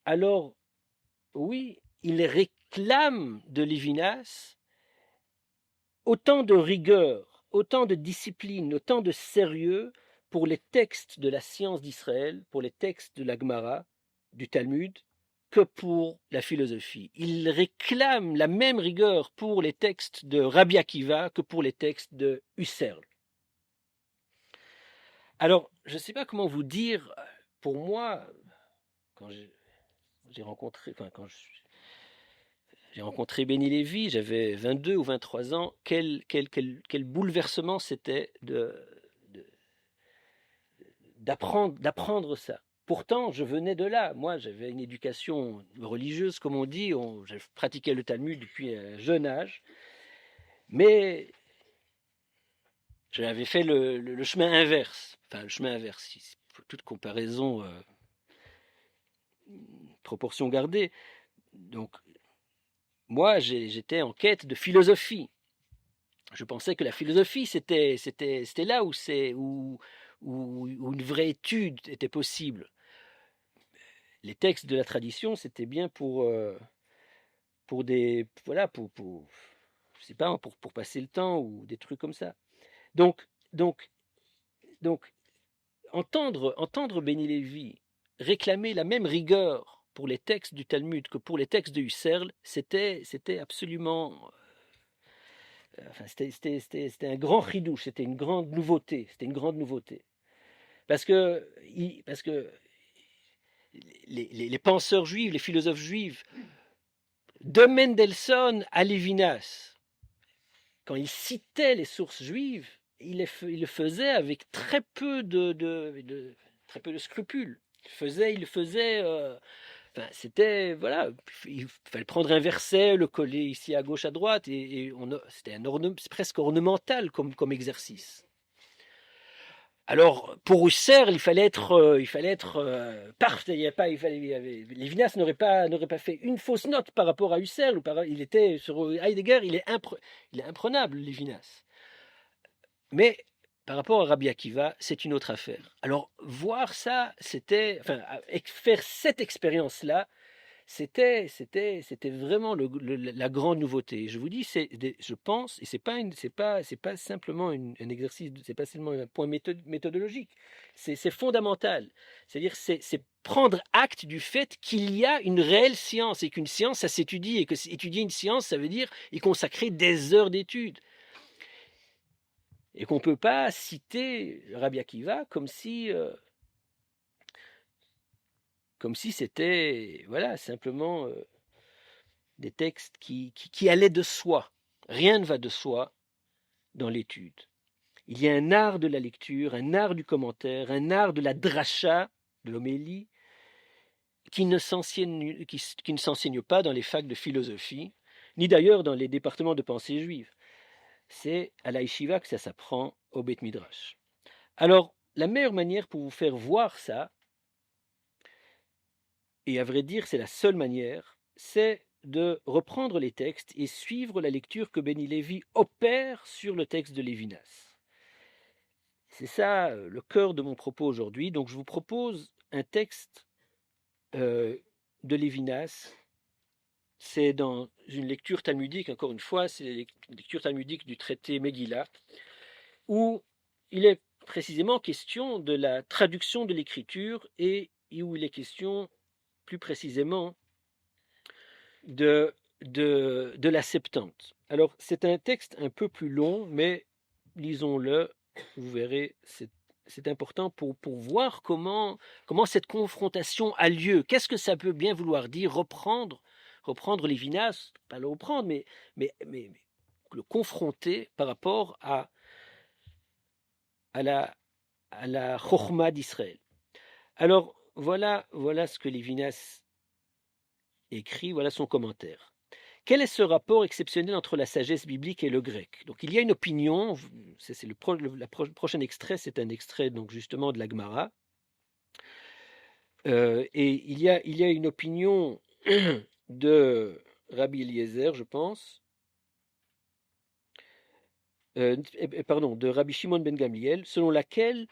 Alors, oui, il réclame de Lévinas autant de rigueur, autant de discipline, autant de sérieux pour les textes de la science d'Israël, pour les textes de la Gemara, du Talmud, que pour la philosophie. Il réclame la même rigueur pour les textes de Rabbi Akiva que pour les textes de Husserl. Alors, je ne sais pas comment vous dire, pour moi, quand j'ai rencontré, enfin, quand j'ai rencontré Benny Lévy, j'avais 22 ou 23 ans, quel bouleversement c'était d'apprendre ça. Pourtant, je venais de là. Moi, j'avais une éducation religieuse, comme on dit. J'ai pratiqué le Talmud depuis un jeune âge. Mais j'avais fait le chemin inverse. Enfin, le chemin inverse, toute comparaison, proportion gardée. Donc, moi, j'étais en quête de philosophie. Je pensais que la philosophie, c'était là où une vraie étude était possible. Les textes de la tradition, c'était bien pour des, voilà, je sais pas, pour passer le temps ou des trucs comme ça. Donc, donc, donc, entendre Benny Lévy réclamer la même rigueur pour les textes du Talmud que pour les textes de Husserl, c'était absolument, enfin, c'était un grand chidouche, c'était une grande nouveauté, parce que les penseurs juifs, les philosophes juifs, de Mendelssohn à Lévinas, quand ils citaient les sources juives, ils le faisaient avec très peu de scrupules. Il le faisait enfin, c'était, voilà, il fallait prendre un verset, le coller ici à gauche, à droite, et c'était presque ornemental comme exercice. Alors, pour Husserl, il fallait être parfait. Lévinas n'aurait pas fait une fausse note par rapport à Husserl. Il était sur Heidegger, il est imprenable, Lévinas. Mais par rapport à Rabbi Akiva, c'est une autre affaire. Alors, voir ça, faire cette expérience-là, c'était vraiment la grande nouveauté. Je vous dis, je pense, et c'est pas simplement un exercice, c'est pas seulement un point méthodologique, c'est fondamental. C'est-à-dire, c'est prendre acte du fait qu'il y a une réelle science et qu'une science, ça s'étudie, et que étudier une science, ça veut dire y consacrer des heures d'études. Et qu'on ne peut pas citer Rabbi Akiva comme si c'était, voilà, simplement des textes qui allaient de soi. Rien ne va de soi dans l'étude. Il y a un art de la lecture, un art du commentaire, un art de la dracha, de l'homélie, qui ne s'enseigne pas dans les facs de philosophie, ni d'ailleurs dans les départements de pensée juive. C'est à la yeshiva que ça s'apprend au Beth Midrash. Alors, la meilleure manière pour vous faire voir ça, et à vrai dire, c'est la seule manière, c'est de reprendre les textes et suivre la lecture que Benny Lévy opère sur le texte de Lévinas. C'est ça le cœur de mon propos aujourd'hui. Donc je vous propose un texte de Lévinas. C'est dans une lecture talmudique, encore une fois, c'est une lecture talmudique du traité Megillah, où il est précisément question de la traduction de l'écriture et où il est question plus précisément de la Septante. Alors, c'est un texte un peu plus long, mais lisons-le, vous verrez, c'est important pour voir comment cette confrontation a lieu. Qu'est-ce que ça peut bien vouloir dire reprendre Lévinas, pas le reprendre, mais le confronter par rapport à la Chokhma d'Israël. Alors, voilà ce que Lévinas écrit, voilà son commentaire. Quel est ce rapport exceptionnel entre la sagesse biblique et le grec? Donc il y a une opinion, c'est le prochain extrait, c'est un extrait donc justement de la Gemara, et il y a une opinion de Rabbi Eliezer, je pense, de Rabbi Shimon ben Gamliel, selon laquelle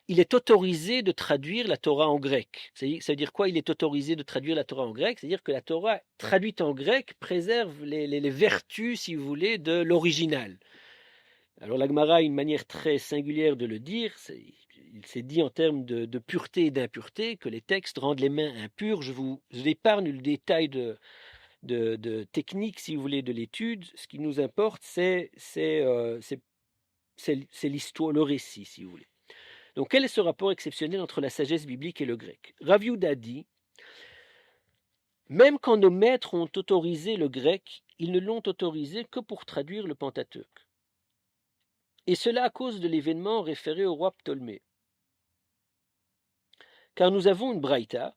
il est autorisé de traduire la Torah en grec. Ça veut dire quoi? Il est autorisé de traduire la Torah en grec, c'est-à-dire que la Torah traduite en grec préserve les vertus, si vous voulez, de l'original. Alors la Gemara a une manière très singulière de le dire, il s'est dit en termes de pureté et d'impureté que les textes rendent les mains impures. Je vous épargne le détail de technique, si vous voulez, de l'étude. Ce qui nous importe, c'est l'histoire, le récit, si vous voulez. Donc, quel est ce rapport exceptionnel entre la sagesse biblique et le grec? Rav Yehuda dit, même quand nos maîtres ont autorisé le grec, ils ne l'ont autorisé que pour traduire le Pentateuque. Et cela à cause de l'événement référé au roi Ptolémée. Car nous avons une braïta,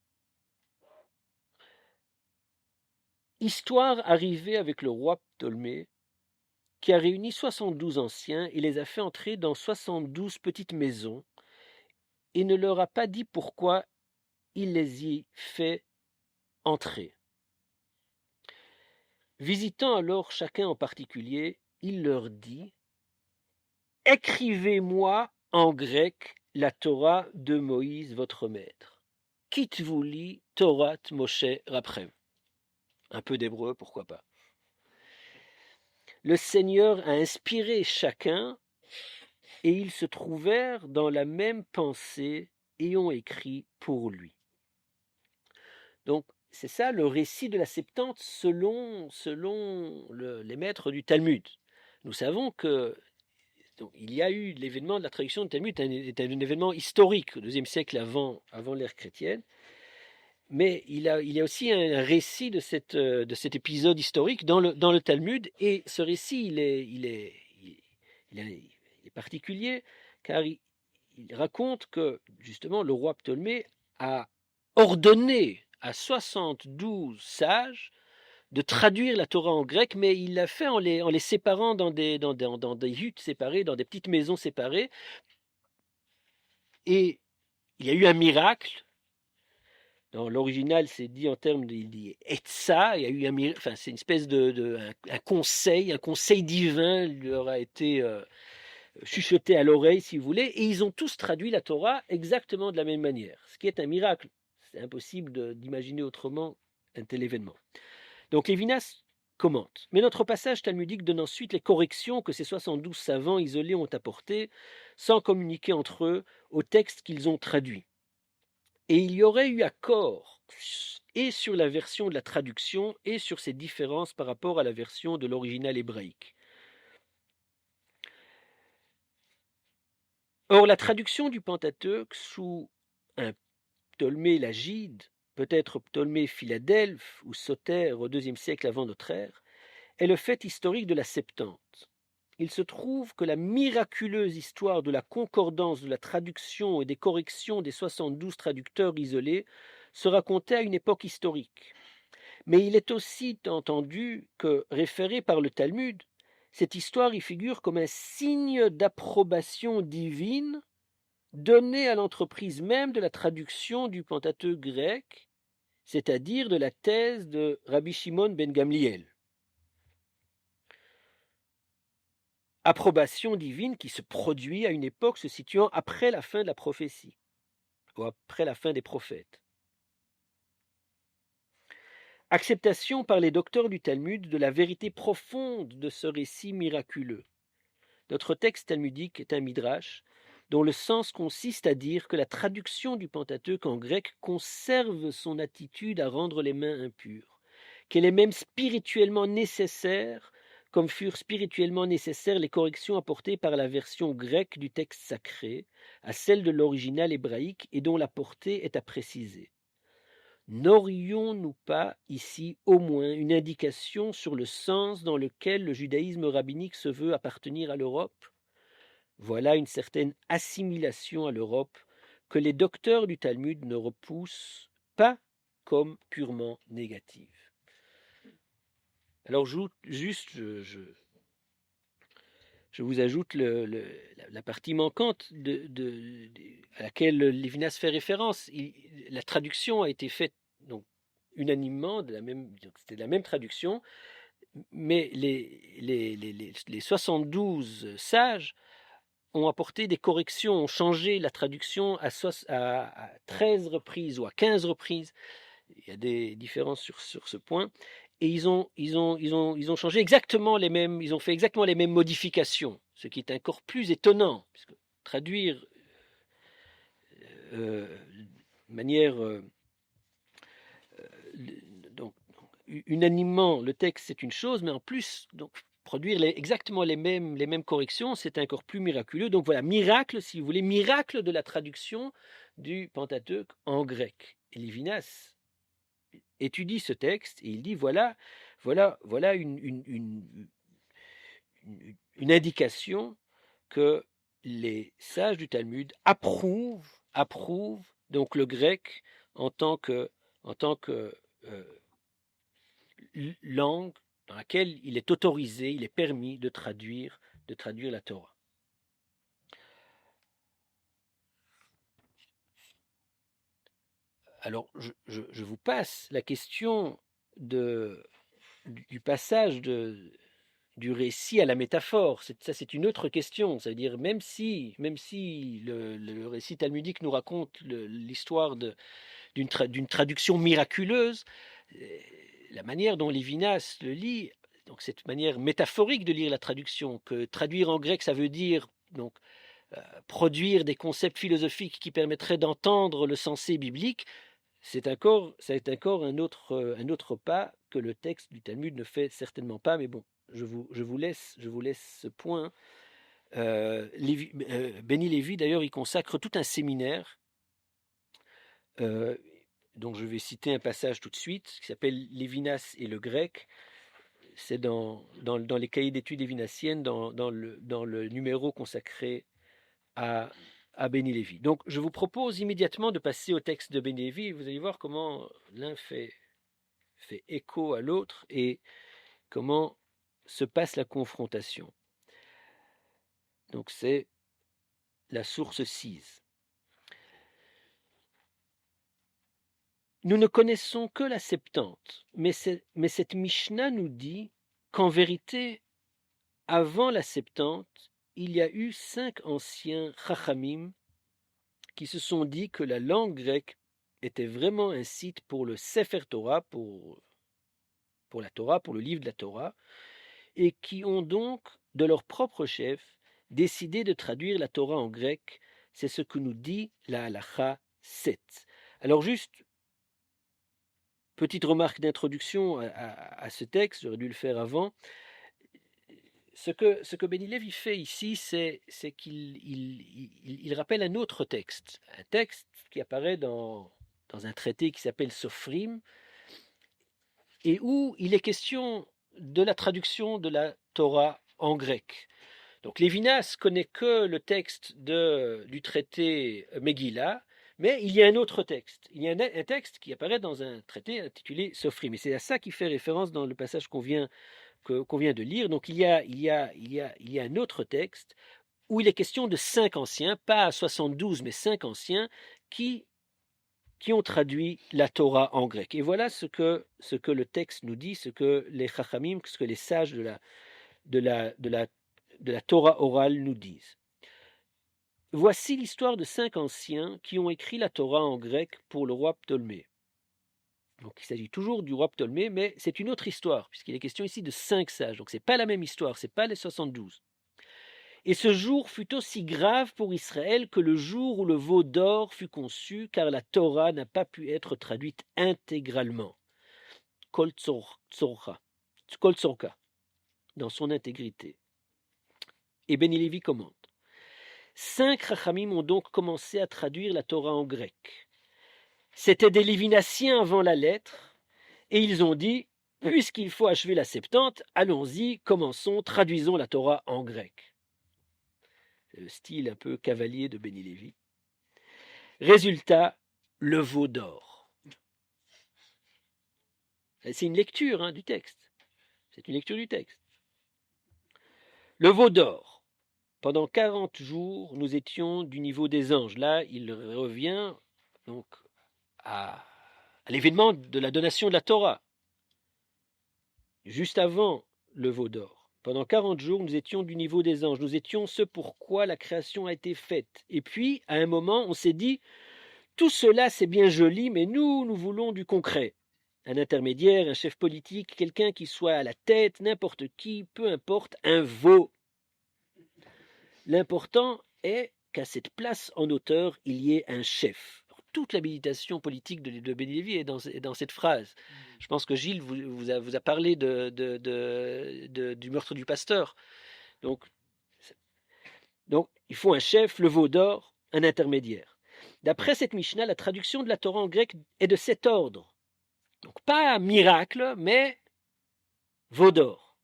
histoire arrivée avec le roi Ptolémée, qui a réuni 72 anciens et les a fait entrer dans 72 petites maisons, et ne leur a pas dit pourquoi il les y fait entrer. Visitant alors chacun en particulier, il leur dit, écrivez-moi en grec la Torah de Moïse, votre maître. Kitvuli Torat Moshe Raprem. Un peu d'hébreu, pourquoi pas. Le Seigneur a inspiré chacun, et ils se trouvèrent dans la même pensée et ont écrit pour lui. Donc, c'est ça le récit de la Septante selon les maîtres du Talmud. Nous savons que donc, il y a eu l'événement de la traduction du Talmud, est un événement historique au IIe siècle avant l'ère chrétienne, mais il y a aussi un récit de cet épisode historique dans le Talmud, et ce récit il est particulier, car il raconte que justement le roi Ptolémée a ordonné à 72 sages de traduire la Torah en grec, mais il l'a fait en les séparant dans des huttes séparées, dans des petites maisons séparées. Et il y a eu un miracle. Dans l'original, c'est dit en termes de Etza, il y a eu un miracle, enfin, c'est une espèce un conseil divin leur a été chuchoté à l'oreille, si vous voulez, et ils ont tous traduit la Torah exactement de la même manière, ce qui est un miracle. C'est impossible d'imaginer autrement un tel événement. Donc Lévinas commente. Mais notre passage talmudique donne ensuite les corrections que ces 72 savants isolés ont apportées, sans communiquer entre eux, au texte qu'ils ont traduit. Et il y aurait eu accord et sur la version de la traduction et sur ces différences par rapport à la version de l'original hébraïque. Or, la traduction du Pentateuque sous un Ptolémée Lagide, peut-être Ptolémée Philadelphe ou Soter au IIe siècle avant notre ère, est le fait historique de la Septante. Il se trouve que la miraculeuse histoire de la concordance de la traduction et des corrections des 72 traducteurs isolés se racontait à une époque historique. Mais il est aussi entendu que, référée par le Talmud, cette histoire y figure comme un signe d'approbation divine donné à l'entreprise même de la traduction du Pentateuque grec, c'est-à-dire de la thèse de Rabbi Shimon ben Gamliel. Approbation divine qui se produit à une époque se situant après la fin de la prophétie, ou après la fin des prophètes. Acceptation par les docteurs du Talmud de la vérité profonde de ce récit miraculeux. Notre texte talmudique est un midrash dont le sens consiste à dire que la traduction du Pentateuque en grec conserve son attitude à rendre les mains impures, qu'elle est même spirituellement nécessaire, comme furent spirituellement nécessaires les corrections apportées par la version grecque du texte sacré à celle de l'original hébraïque et dont la portée est à préciser. N'aurions-nous pas ici au moins une indication sur le sens dans lequel le judaïsme rabbinique se veut appartenir à l'Europe? Voilà une certaine assimilation à l'Europe que les docteurs du Talmud ne repoussent pas comme purement négative. Alors juste, je vous ajoute la partie manquante à laquelle Lévinas fait référence. La traduction a été faite donc, unanimement, c'était la même traduction, mais les 72 sages ont apporté des corrections, ont changé la traduction à 13 reprises ou à 15 reprises. Il y a des différences sur ce point. Et ils ont changé exactement les mêmes, ils ont fait exactement les mêmes modifications, ce qui est encore plus étonnant, puisque traduire manière donc, unanimement, le texte c'est une chose, mais en plus, donc, produire exactement les mêmes corrections, c'est encore plus miraculeux. Donc voilà, miracle, si vous voulez, miracle de la traduction du Pentateuque en grec. Et Lévinas étudie ce texte et il dit voilà une indication que les sages du Talmud approuvent donc le grec en tant que langue dans laquelle il est autorisé, il est permis de traduire la Torah. Alors, je vous passe la question du passage du récit à la métaphore. Ça, c'est une autre question. Ça veut dire, même si le récit talmudique nous raconte l'histoire d'une traduction miraculeuse, la manière dont Lévinas le lit, donc cette manière métaphorique de lire la traduction, que traduire en grec, ça veut dire donc produire des concepts philosophiques qui permettraient d'entendre le sensé biblique, c'est encore un autre pas que le texte du Talmud ne fait certainement pas, mais bon, je vous laisse ce point. Béni Lévy, d'ailleurs, il consacre tout un séminaire, dont je vais citer un passage tout de suite, qui s'appelle Lévinas et le grec. C'est dans les cahiers d'études lévinassiennes, dans le numéro consacré à Béni Lévy. Donc, je vous propose immédiatement de passer au texte de Béni Lévy. Vous allez voir comment l'un fait écho à l'autre et comment se passe la confrontation. Donc, c'est la source 6. Nous ne connaissons que la Septante, mais cette Mishnah nous dit qu'en vérité, avant la Septante, il y a eu 5 anciens Chachamim qui se sont dit que la langue grecque était vraiment un site pour le Sefer Torah, pour la Torah, pour le livre de la Torah, et qui ont donc, de leur propre chef, décidé de traduire la Torah en grec. C'est ce que nous dit la Halacha 7. Alors juste, petite remarque d'introduction à ce texte, j'aurais dû le faire avant. Ce que Béni Lévy fait ici, c'est qu'il rappelle un autre texte, un texte qui apparaît dans un traité qui s'appelle Sofrim, et où il est question de la traduction de la Torah en grec. Donc Lévinas connaît que le texte du traité Megillah, mais il y a un autre texte. Il y a un texte qui apparaît dans un traité intitulé Sofrim, et c'est à ça qu'il fait référence dans le passage qu'on vient de lire. Donc il y a un autre texte où il est question de 5 anciens, pas 72, mais 5 anciens qui ont traduit la Torah en grec. Et voilà ce que le texte nous dit, ce que les Chachamim, ce que les sages de la Torah orale nous disent. Voici l'histoire de 5 anciens qui ont écrit la Torah en grec pour le roi Ptolémée. Donc il s'agit toujours du roi Ptolémée, mais c'est une autre histoire, puisqu'il est question ici de 5 sages. Donc ce n'est pas la même histoire, ce n'est pas les 72. Et ce jour fut aussi grave pour Israël que le jour où le veau d'or fut conçu, car la Torah n'a pas pu être traduite intégralement. Kol Tzorka, dans son intégrité. Et Béni Lévy commente. 5 Chachamim ont donc commencé à traduire la Torah en grec. C'étaient des Lévinassiens avant la lettre, et ils ont dit, puisqu'il faut achever la Septante, allons-y, commençons, traduisons la Torah en grec. C'est le style un peu cavalier de Béni Lévy. Résultat, le veau d'or. C'est une lecture du texte. C'est une lecture du texte. Le veau d'or. Pendant 40 jours, nous étions du niveau des anges. Là, il revient donc à l'événement de la donation de la Torah. Juste avant le veau d'or. Pendant 40 jours, nous étions du niveau des anges. Nous étions ce pourquoi la création a été faite. Et puis, à un moment, on s'est dit, tout cela, c'est bien joli, mais nous voulons du concret. Un intermédiaire, un chef politique, quelqu'un qui soit à la tête, n'importe qui, peu importe, un veau. L'important est qu'à cette place en hauteur, il y ait un chef. toute la méditation politique de Béni Lévy est dans cette phrase. Je pense que Gilles vous a parlé du meurtre du pasteur. Donc, il faut un chef, le veau d'or, un intermédiaire. D'après cette Mishnah, la traduction de la Torah en grec est de cet ordre. Donc, pas miracle, mais veau d'or.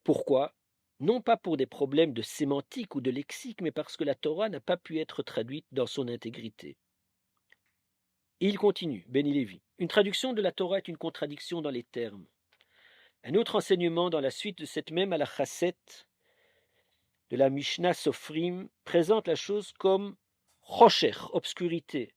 Pourquoi? Non pas pour des problèmes de sémantique ou de lexique, mais parce que la Torah n'a pas pu être traduite dans son intégrité. Et il continue, Béni Lévy. Une traduction de la Torah est une contradiction dans les termes. Un autre enseignement dans la suite de cette même halakha 7 de la Mishnah Sofrim présente la chose comme Chosher, obscurité.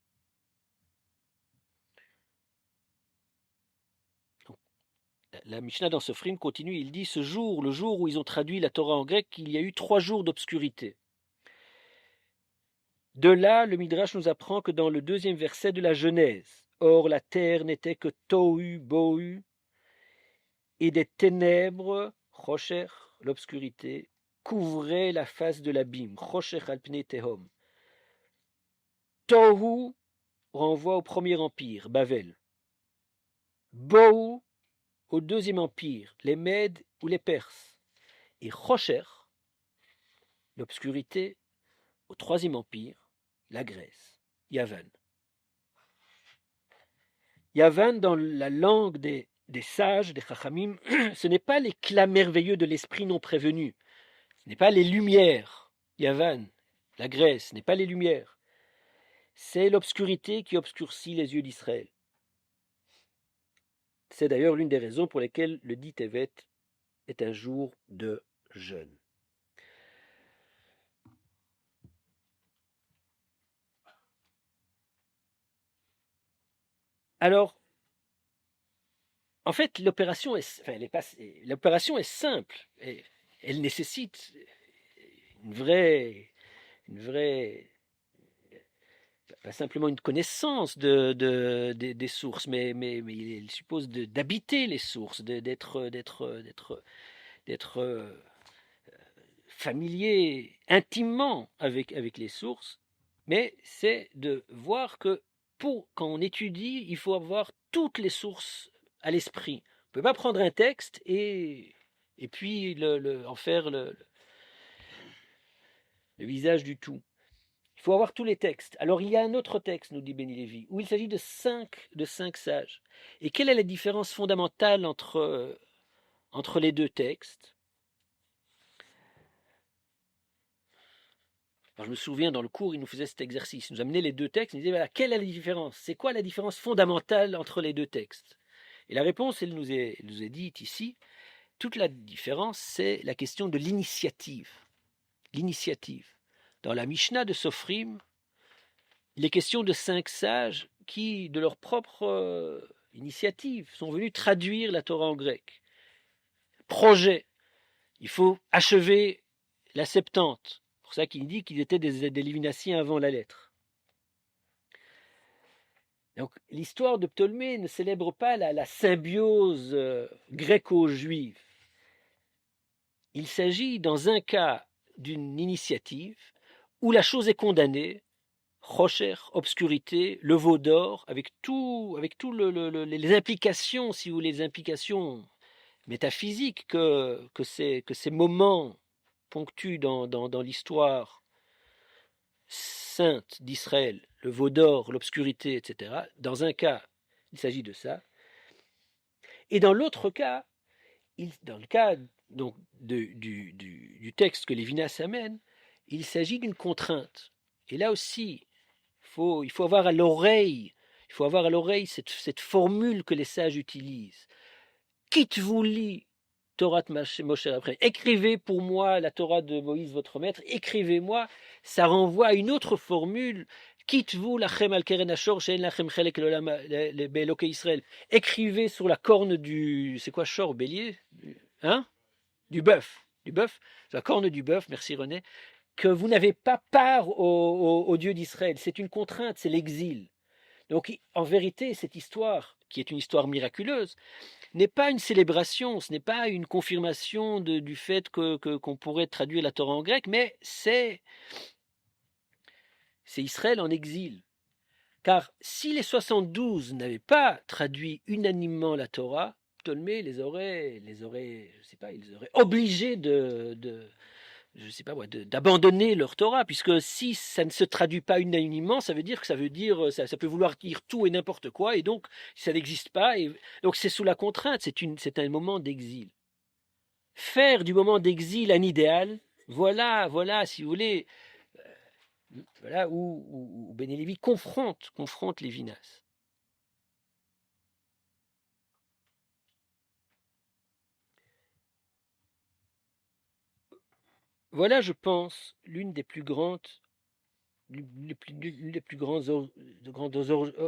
La Mishnah dans Sofrim continue, il dit ce jour, le jour où ils ont traduit la Torah en grec, il y a eu 3 jours d'obscurité. De là, le Midrash nous apprend que dans le 2e verset de la Genèse, or la terre n'était que tohu, bohu, et des ténèbres, Chosher, l'obscurité, couvraient la face de l'abîme, Chosher al pnei tehom. Tohu renvoie au premier empire, Bavel. Bohu au 2e empire, les Mèdes ou les Perses. Et Chosher, l'obscurité, au 3e empire, la Grèce, Yavan. Yavan, dans la langue des sages, des Chachamim, ce n'est pas l'éclat merveilleux de l'esprit non prévenu. Ce n'est pas les lumières. Yavan, la Grèce, ce n'est pas les lumières. C'est l'obscurité qui obscurcit les yeux d'Israël. C'est d'ailleurs l'une des raisons pour lesquelles le dit Tevet est un jour de jeûne. Alors, en fait, l'opération est simple. Et elle nécessite une vraie, pas simplement une connaissance des sources, mais il suppose d'habiter les sources, d'être familier intimement avec les sources. Mais c'est de voir que quand on étudie, il faut avoir toutes les sources à l'esprit. On ne peut pas prendre un texte et puis en faire le visage du tout. Il faut avoir tous les textes. Alors il y a un autre texte, nous dit Béni Lévy, où il s'agit de cinq sages. Et quelle est la différence fondamentale entre les deux textes? Alors, je me souviens, dans le cours, il nous faisait cet exercice. Il nous amenait les deux textes. Il nous disait, voilà, quelle est la différence? C'est quoi la différence fondamentale entre les deux textes? Et la réponse, elle nous est dite ici. Toute la différence, c'est la question de l'initiative. L'initiative. Dans la Mishnah de Sofrim, il est question de 5 sages qui, de leur propre initiative, sont venus traduire la Torah en grec. Projet. Il faut achever la Septante. C'est pour ça qu'il dit qu'ils étaient des Livinaciens avant la lettre. Donc, l'histoire de Ptolémée ne célèbre pas la symbiose gréco-juive. Il s'agit, dans un cas, d'une initiative où la chose est condamnée, Chosher, obscurité, le veau d'or, avec tout les implications, si vous voulez, les implications métaphysiques que ces moments ponctuent dans l'histoire sainte d'Israël, le veau d'or, l'obscurité, etc. Dans un cas, il s'agit de ça. Et dans l'autre cas, dans le cas donc, du texte que Lévinas amène, il s'agit d'une contrainte. Et là aussi, il faut avoir à l'oreille cette formule que les sages utilisent. Quitte-vous lit Torah de Moshe après. Écrivez pour moi la Torah de Moïse, votre maître. Écrivez-moi. Ça renvoie à une autre formule. Quitte-vous lachem al keren ashor she'en lachem chelek be'elokei Israël. Écrivez sur la corne du, c'est quoi shor, bélier, hein, du bœuf, la corne du bœuf. Merci René. Que vous n'avez pas part au Dieu d'Israël. C'est une contrainte, c'est l'exil. Donc, en vérité, cette histoire, qui est une histoire miraculeuse, n'est pas une célébration, ce n'est pas une confirmation du fait qu'on pourrait traduire la Torah en grec, mais c'est c'est Israël en exil. Car si les 72 n'avaient pas traduit unanimement la Torah, Ptolémée je sais pas, ils les auraient obligés je sais pas moi, d'abandonner leur Torah, puisque si ça ne se traduit pas unanimement, ça veut dire, ça peut vouloir dire tout et n'importe quoi, et donc ça n'existe pas, et donc c'est sous la contrainte, c'est un moment d'exil. Faire du moment d'exil un idéal, voilà, si vous voulez, voilà où Ben Lévi confronte Lévinas. Voilà, je pense, l'une des plus grandes, l'une des plus grandes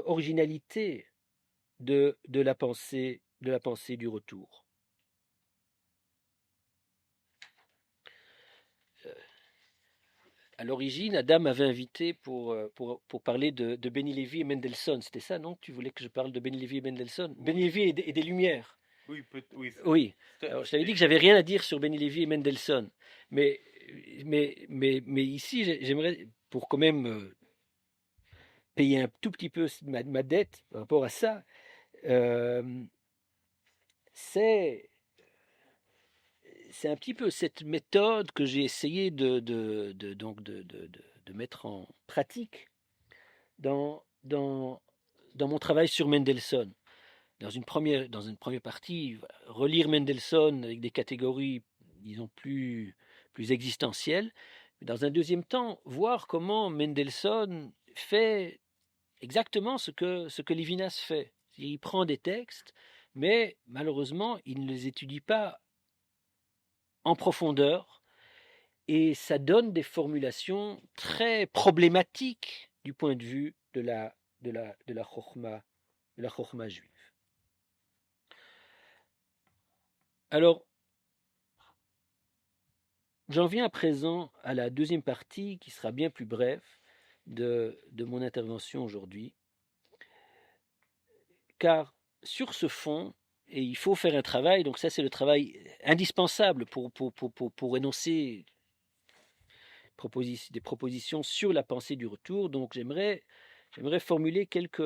originalités de la pensée du retour. À l'origine, Adam m'avait invité pour parler de Benny Lévy et Mendelssohn. C'était ça, non? Tu voulais que je parle de Benny Lévy et Mendelssohn? Benny Oui, Lévy et des Lumières. oui, oui. Oui. Alors, je t'avais dit que j'avais rien à dire sur Benny Lévy et Mendelssohn. Mais, mais ici, j'aimerais, pour quand même payer un tout petit peu ma dette par rapport à ça, euh, c'est c'est un petit peu cette méthode que j'ai essayé donc de mettre en pratique dans, dans, dans mon travail sur Mendelssohn. Dans une première partie, voilà, relire Mendelssohn avec des catégories, disons, plus existentielles. Mais dans un deuxième temps, voir comment Mendelssohn fait exactement ce que Lévinas fait. Il prend des textes, mais malheureusement, il ne les étudie pas en profondeur, et ça donne des formulations très problématiques du point de vue de la chokhma juive. Alors, j'en viens à présent à la deuxième partie qui sera bien plus brève de mon intervention aujourd'hui, car sur ce fond, et il faut faire un travail, donc ça c'est le travail indispensable pour énoncer des propositions sur la pensée du retour. Donc j'aimerais formuler quelques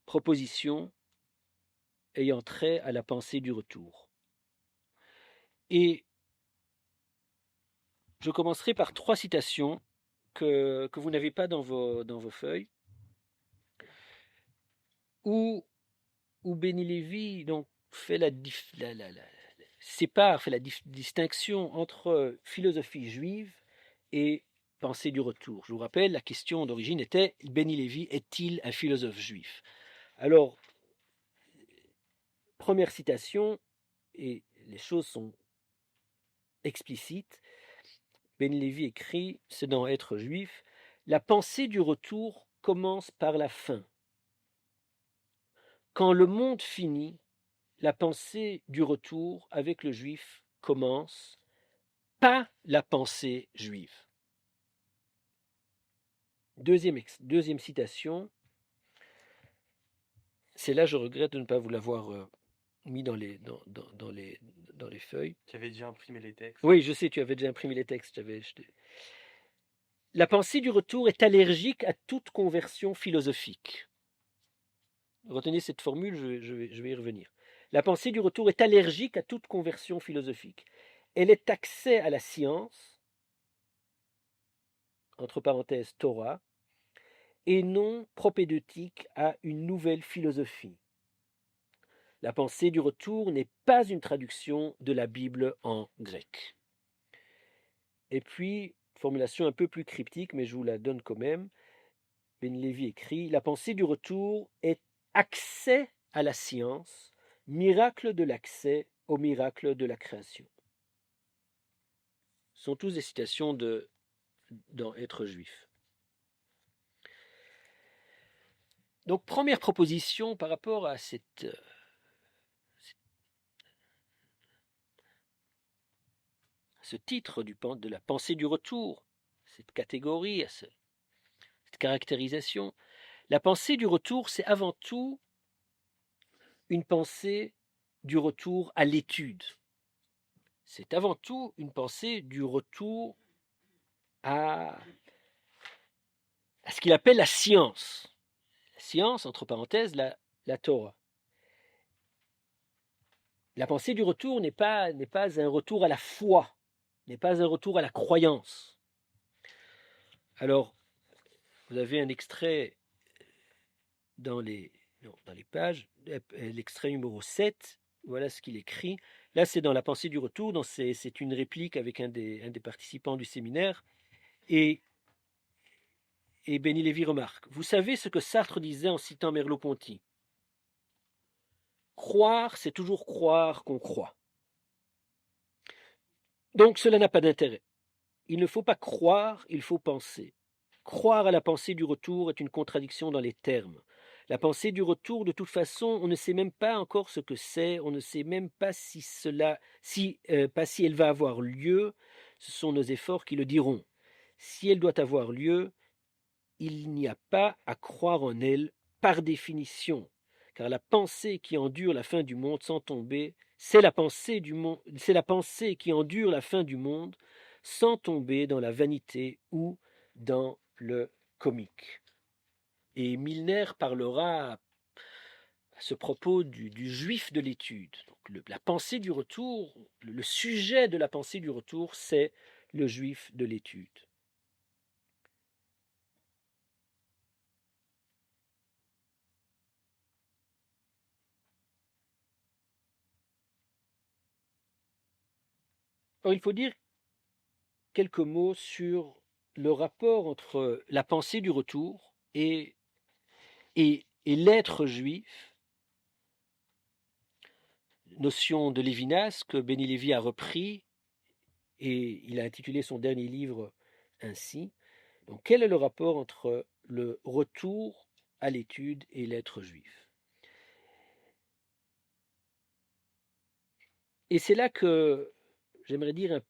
propositions ayant trait à la pensée du retour. Et je commencerai par 3 citations que vous n'avez pas dans vos feuilles, où Benny Lévy donc fait fait la distinction entre philosophie juive et pensée du retour. Je vous rappelle, la question d'origine était: Benny Lévy est-il un philosophe juif? Alors, première citation, et les choses sont explicites. Ben Lévy écrit, c'est dans Être juif: la pensée du retour commence par la fin. Quand le monde finit, la pensée du retour avec le juif commence, pas la pensée juive. Deuxième citation, c'est là je regrette de ne pas vous l'avoir mis dans les feuilles. Tu avais déjà imprimé les textes. Oui, je sais, tu avais déjà imprimé les textes. La pensée du retour est allergique à toute conversion philosophique. Retenez cette formule, je vais y revenir. La pensée du retour est allergique à toute conversion philosophique. Elle est accès à la science, entre parenthèses Torah, et non propédeutique à une nouvelle philosophie. La pensée du retour n'est pas une traduction de la Bible en grec. Et puis, formulation un peu plus cryptique, mais je vous la donne quand même. Ben Lévy écrit: la pensée du retour est accès à la science, miracle de l'accès au miracle de la création. Ce sont tous des citations dans Être juif. Donc, première proposition par rapport à ce titre de la pensée du retour, cette catégorie, cette caractérisation. La pensée du retour, c'est avant tout une pensée du retour à l'étude. c'est avant tout une pensée du retour à, à ce qu'il appelle la science. La science, entre parenthèses, la Torah. La pensée du retour n'est pas un retour à la foi, n'est pas un retour à la croyance. Alors, vous avez un extrait dans les pages, l'extrait numéro 7, voilà ce qu'il écrit. Là, c'est dans la pensée du retour, c'est une réplique avec un des participants du séminaire. Et Béni Lévy remarque, vous savez ce que Sartre disait en citant Merleau-Ponty. Croire, c'est toujours croire qu'on croit. Donc cela n'a pas d'intérêt. Il ne faut pas croire, il faut penser. Croire à la pensée du retour est une contradiction dans les termes. La pensée du retour, de toute façon, on ne sait même pas encore ce que c'est, on ne sait même pas si elle va avoir lieu. Ce sont nos efforts qui le diront. Si elle doit avoir lieu, il n'y a pas à croire en elle par définition, car la pensée qui endure la fin du monde sans tomber, c'est la pensée qui endure la fin du monde sans tomber dans la vanité ou dans le comique. Et Milner parlera à ce propos du juif de l'étude. Donc la pensée du retour, le sujet de la pensée du retour, c'est le juif de l'étude. Alors, il faut dire quelques mots sur le rapport entre la pensée du retour et l'être juif, notion de Lévinas que Béni Lévy a repris et il a intitulé son dernier livre ainsi. Donc, quel est le rapport entre le retour à l'étude et l'être juif? Et c'est là que j'aimerais dire un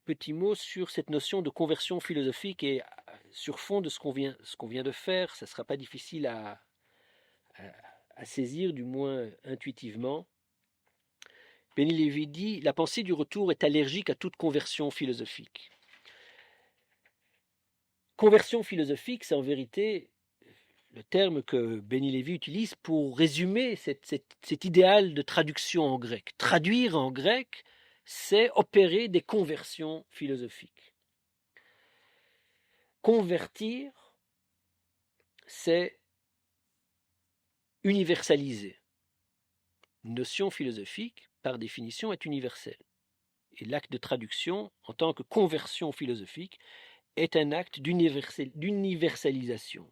petit mot sur cette notion de conversion philosophique et sur fond de ce qu'on vient de faire, ça ne sera pas difficile à saisir, du moins intuitivement. Béni Lévy dit, la pensée du retour est allergique à toute conversion philosophique. Conversion philosophique, c'est en vérité le terme que Béni Lévy utilise pour résumer cet idéal de traduction en grec. Traduire en grec, c'est opérer des conversions philosophiques. Convertir, c'est universaliser. Une notion philosophique, par définition, est universelle. Et l'acte de traduction, en tant que conversion philosophique, est un acte d'universalisation.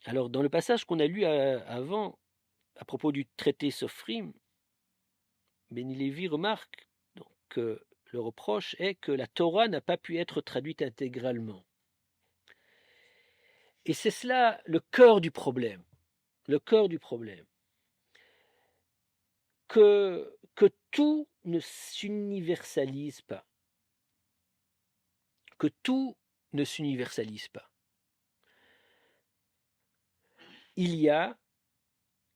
Alors, dans le passage qu'on a lu avant, à propos du traité Sophrim, Béni Lévy remarque donc, que le reproche est que la Torah n'a pas pu être traduite intégralement. Et c'est cela le cœur du problème. Le cœur du problème. Que tout ne s'universalise pas. Que tout ne s'universalise pas. Il y a,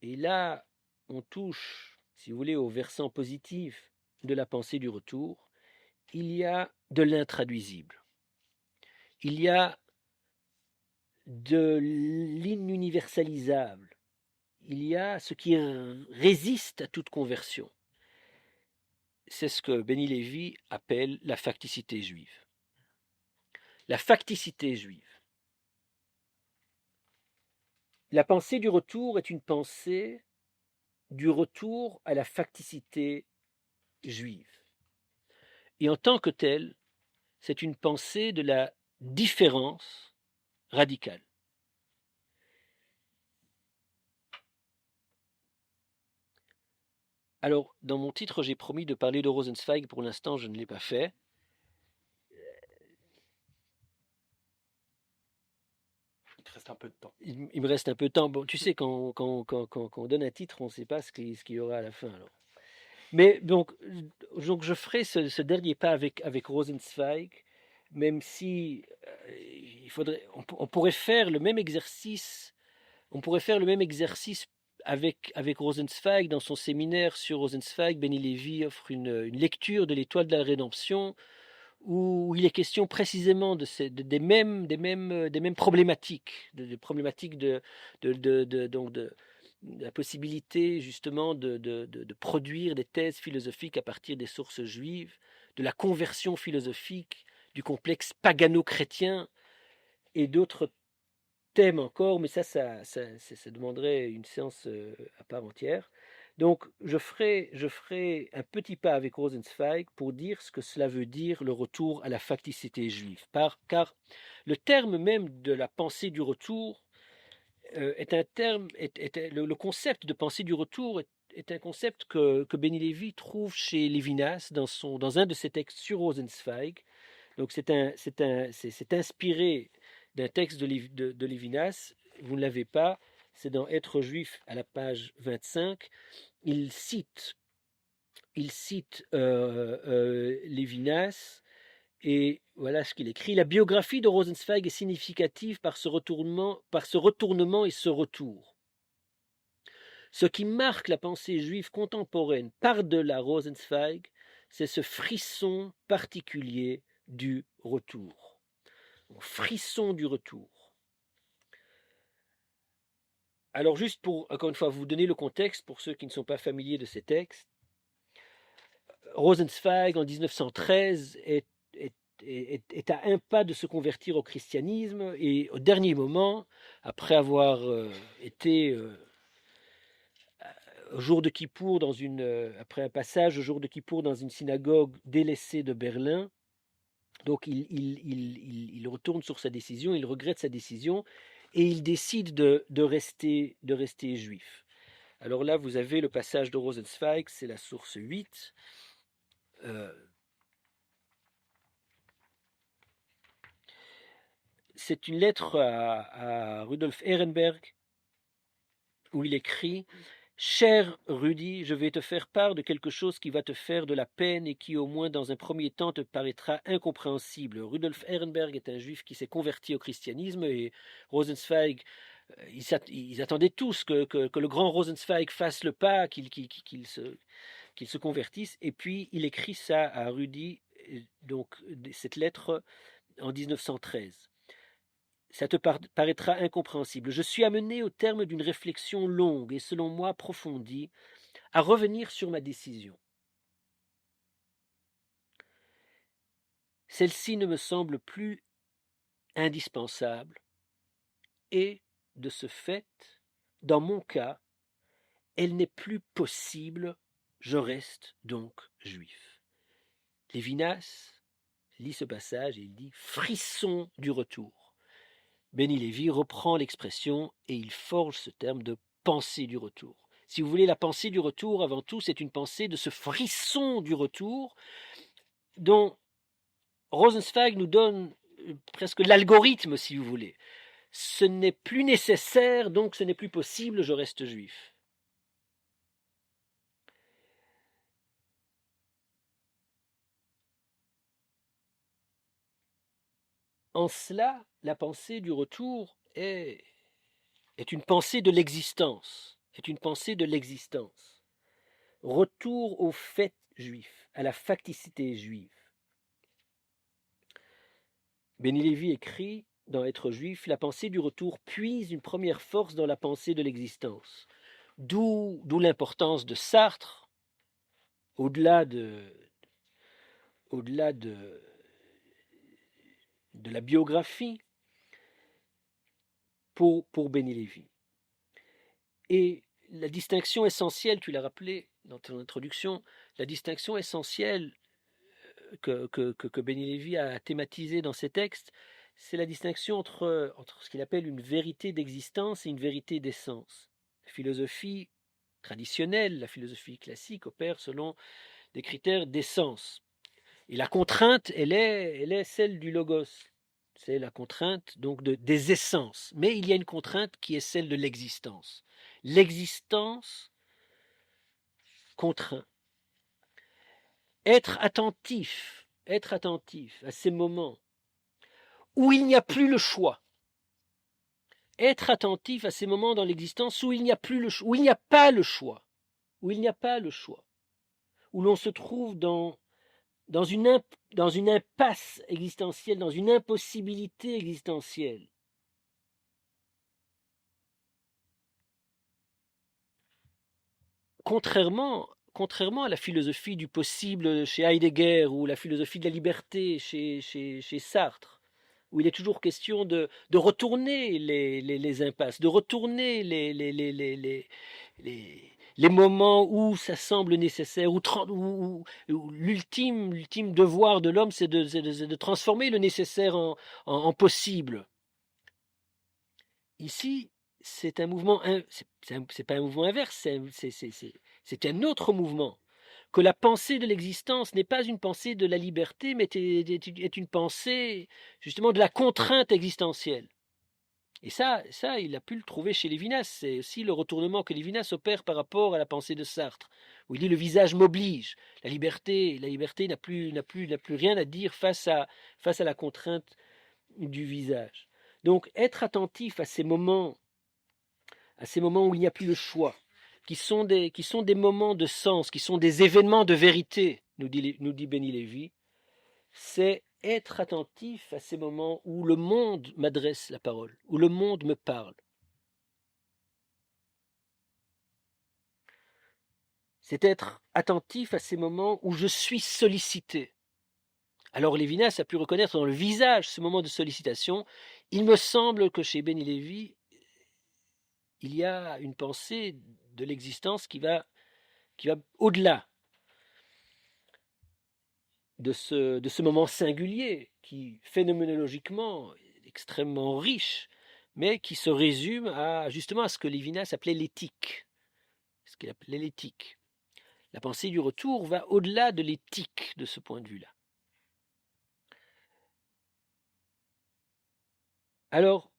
et là on touche, si vous voulez, au versant positif de la pensée du retour, il y a de l'intraduisible. Il y a de l'inuniversalisable. Il y a ce qui résiste à toute conversion. C'est ce que Béni Lévy appelle la facticité juive. La facticité juive. La pensée du retour est une pensée du retour à la facticité juive. Et en tant que telle, c'est une pensée de la différence radicale. Alors, dans mon titre, j'ai promis de parler de Rosenzweig. Pour l'instant, je ne l'ai pas fait. Il te reste un peu de temps. Il me reste un peu de temps. Bon, tu sais, quand on donne un titre, on ne sait pas ce qu'il y aura à la fin. Alors. Mais donc je ferai ce dernier pas avec Rosenzweig, même si on pourrait faire le même exercice. On pourrait faire le même exercice avec Rosenzweig, dans son séminaire sur Rosenzweig, Benny Lévy offre une lecture de l'Étoile de la Rédemption où il est question précisément des mêmes problématiques, des problématiques donc de la possibilité justement de produire des thèses philosophiques à partir des sources juives, de la conversion philosophique, du complexe pagano-chrétien et d'autres thèmes encore, mais ça demanderait une séance à part entière. Donc, je ferai un petit pas avec Rosenzweig pour dire ce que cela veut dire le retour à la facticité juive. Car le terme même de la pensée du retour est un terme, le concept de pensée du retour est un concept que Benny Lévy trouve chez Lévinas dans un de ses textes sur Rosenzweig. Donc c'est inspiré d'un texte de Lévinas. Vous ne l'avez pas, c'est dans Être juif à la page 25. Il cite, Lévinas et voilà ce qu'il écrit. La biographie de Rosenzweig est significative par ce retournement et ce retour. Ce qui marque la pensée juive contemporaine par-delà Rosenzweig, c'est ce frisson particulier du retour. Frisson du retour. Alors juste pour, encore une fois, vous donner le contexte pour ceux qui ne sont pas familiers de ces textes, Rosenzweig en 1913 est à un pas de se convertir au christianisme et au dernier moment, après avoir été au jour de Kippour après un passage au jour de Kippour dans une synagogue délaissée de Berlin, donc il retourne sur sa décision, il regrette sa décision et il décide de rester juif. Alors là, vous avez le passage de Rosenzweig, c'est la source 8. C'est une lettre à Rudolf Ehrenberg où il écrit « Cher Rudy, je vais te faire part de quelque chose qui va te faire de la peine et qui, au moins dans un premier temps, te paraîtra incompréhensible. » Rudolf Ehrenberg est un juif qui s'est converti au christianisme et Rosenzweig, ils attendaient tous que le grand Rosenzweig fasse le pas, qu'il se convertisse. Et puis, il écrit ça à Rudy, donc cette lettre en 1913. Ça te paraîtra incompréhensible. Je suis amené au terme d'une réflexion longue et selon moi approfondie à revenir sur ma décision. Celle-ci ne me semble plus indispensable et, de ce fait, dans mon cas, elle n'est plus possible, je reste donc juif. Lévinas lit ce passage et il dit « frisson du retour ». Benny Lévy reprend l'expression et il forge ce terme de pensée du retour. Si vous voulez, la pensée du retour, avant tout, c'est une pensée de ce frisson du retour dont Rosenzweig nous donne presque l'algorithme, si vous voulez. Ce n'est plus nécessaire, donc ce n'est plus possible, je reste juif. En cela, la pensée du retour est une pensée de l'existence, Retour au fait juif, à la facticité juive. Benny Lévy écrit dans Être juif, la pensée du retour puise une première force dans la pensée de l'existence. D'où l'importance de Sartre, au-delà de la biographie, pour Benny Lévy. Et la distinction essentielle, tu l'as rappelé dans ton introduction, la distinction essentielle que Benny Lévy a thématisée dans ses textes, c'est la distinction entre ce qu'il appelle une vérité d'existence et une vérité d'essence. La philosophie traditionnelle, la philosophie classique opère selon des critères d'essence. Et la contrainte, elle est celle du logos. C'est la contrainte donc des essences. Mais il y a une contrainte qui est celle de l'existence. L'existence contraint. Être attentif à ces moments où il n'y a plus le choix, être attentif à ces moments dans l'existence où il n'y a plus où il n'y a pas le choix, où il n'y a pas le choix, où l'on se trouve dans une impasse existentielle, dans une impossibilité existentielle. Contrairement à la philosophie du possible chez Heidegger ou la philosophie de la liberté chez Sartre, où il est toujours question de retourner les impasses, de retourner les moments où ça semble nécessaire, où l'ultime devoir de l'homme, c'est de transformer le nécessaire en possible. Ici, c'est un mouvement, c'est pas un mouvement inverse, c'est un autre mouvement. Que la pensée de l'existence n'est pas une pensée de la liberté, mais est une pensée justement de la contrainte existentielle. Et ça, il a pu le trouver chez Lévinas. C'est aussi le retournement que Lévinas opère par rapport à la pensée de Sartre, où il dit le visage m'oblige. La liberté n'a plus rien à dire face à la contrainte du visage. Donc, être attentif à ces moments où il n'y a plus de choix, qui sont des moments de sens, qui sont des événements de vérité, nous dit Béni Lévy, c'est être attentif à ces moments où le monde m'adresse la parole, où le monde me parle. C'est être attentif à ces moments où je suis sollicité. Alors Lévinas a pu reconnaître dans le visage ce moment de sollicitation. Il me semble que chez Béni Lévy, il y a une pensée de l'existence qui va au-delà de ce moment singulier qui, phénoménologiquement, est extrêmement riche, mais qui se résume justement à ce que Lévinas appelait l'éthique. Ce qu'il appelait l'éthique. La pensée du retour va au-delà de l'éthique de ce point de vue-là. Alors,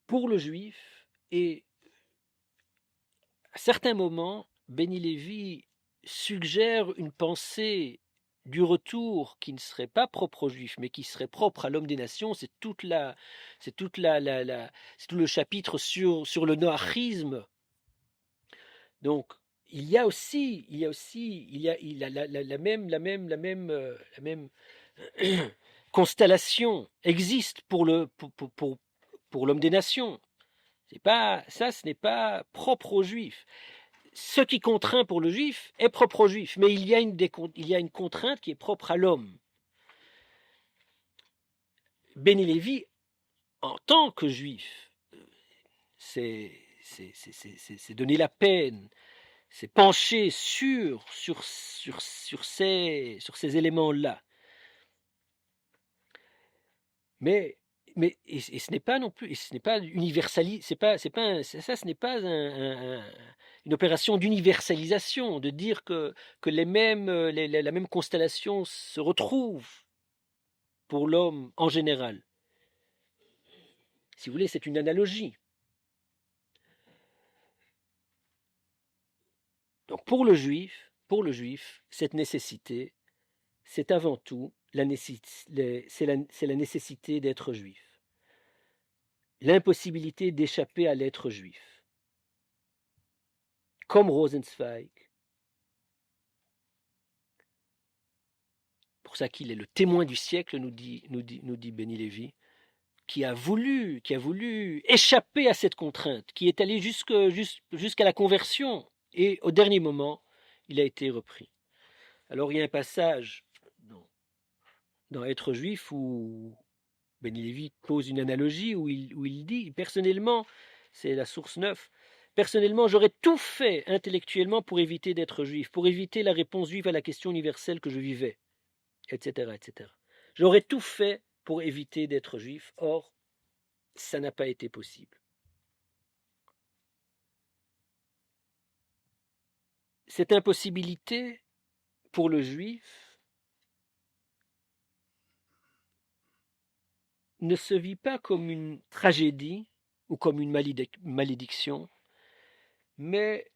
pour le juif, et à certains moments, Béni Lévy suggère une pensée du retour qui ne serait pas propre aux juifs, mais qui serait propre à l'homme des nations. C'est tout le chapitre sur le noachisme. Donc, il y a la même constellation existe pour l'homme des nations. Ce n'est pas propre aux juifs. Ce qui contraint pour le juif est propre aux juifs, mais il y a une contrainte qui est propre à l'homme. Béni Lévy, en tant que juif, c'est donner la peine, c'est pencher sur ces éléments-là. Mais ce n'est pas non plus, ce n'est pas universaliste, ce n'est pas une opération d'universalisation, de dire que la même constellation se retrouve pour l'homme en général. Si vous voulez, c'est une analogie. Donc pour le juif, cette nécessité, c'est avant tout c'est la nécessité d'être juif. L'impossibilité d'échapper à l'être juif. Comme Rosenzweig, pour ça qu'il est le témoin du siècle, nous dit Béni Lévy, qui a voulu échapper à cette contrainte, qui est allé jusqu'à la conversion, et au dernier moment, il a été repris. Alors il y a un passage dans Être juif où Béni Lévy pose une analogie où il dit, personnellement, c'est la source 9, personnellement, j'aurais tout fait intellectuellement pour éviter d'être juif, pour éviter la réponse juive à la question universelle que je vivais, etc., etc. J'aurais tout fait pour éviter d'être juif, or, ça n'a pas été possible. Cette impossibilité, pour le juif, ne se vit pas comme une tragédie ou comme une malédiction, mais,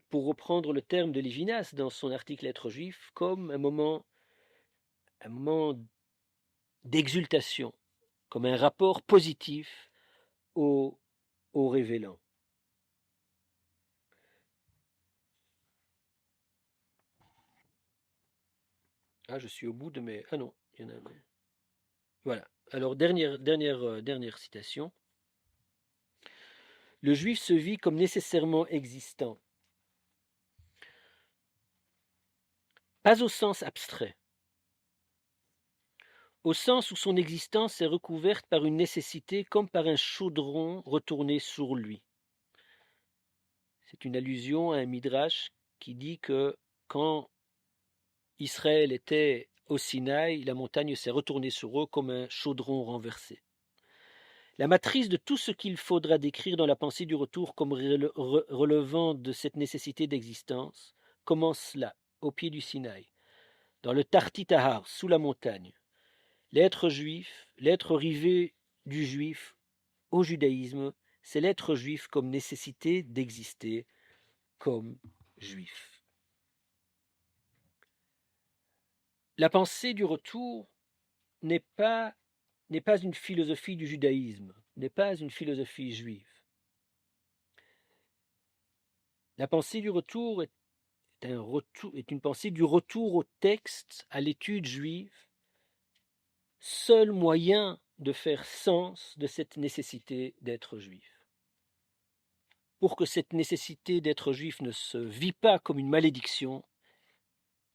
pour reprendre le terme de Lévinas dans son article Être juif, comme un moment d'exultation, comme un rapport positif au révélant. Ah, je suis au bout de mes... Ah non, il y en a... Voilà. Alors, dernière citation. Le juif se vit comme nécessairement existant, pas au sens abstrait, au sens où son existence est recouverte par une nécessité comme par un chaudron retourné sur lui. C'est une allusion à un midrash qui dit que quand Israël était au Sinaï, la montagne s'est retournée sur eux comme un chaudron renversé. La matrice de tout ce qu'il faudra décrire dans la pensée du retour comme relevant de cette nécessité d'existence commence là, au pied du Sinaï, dans le Tartit Tahar, sous la montagne. L'être juif, l'être rivé du juif au judaïsme, c'est l'être juif comme nécessité d'exister comme juif. La pensée du retour n'est pas une philosophie du judaïsme, n'est pas une philosophie juive. La pensée du retour est une pensée du retour au texte, à l'étude juive, seul moyen de faire sens de cette nécessité d'être juif. Pour que cette nécessité d'être juif ne se vit pas comme une malédiction,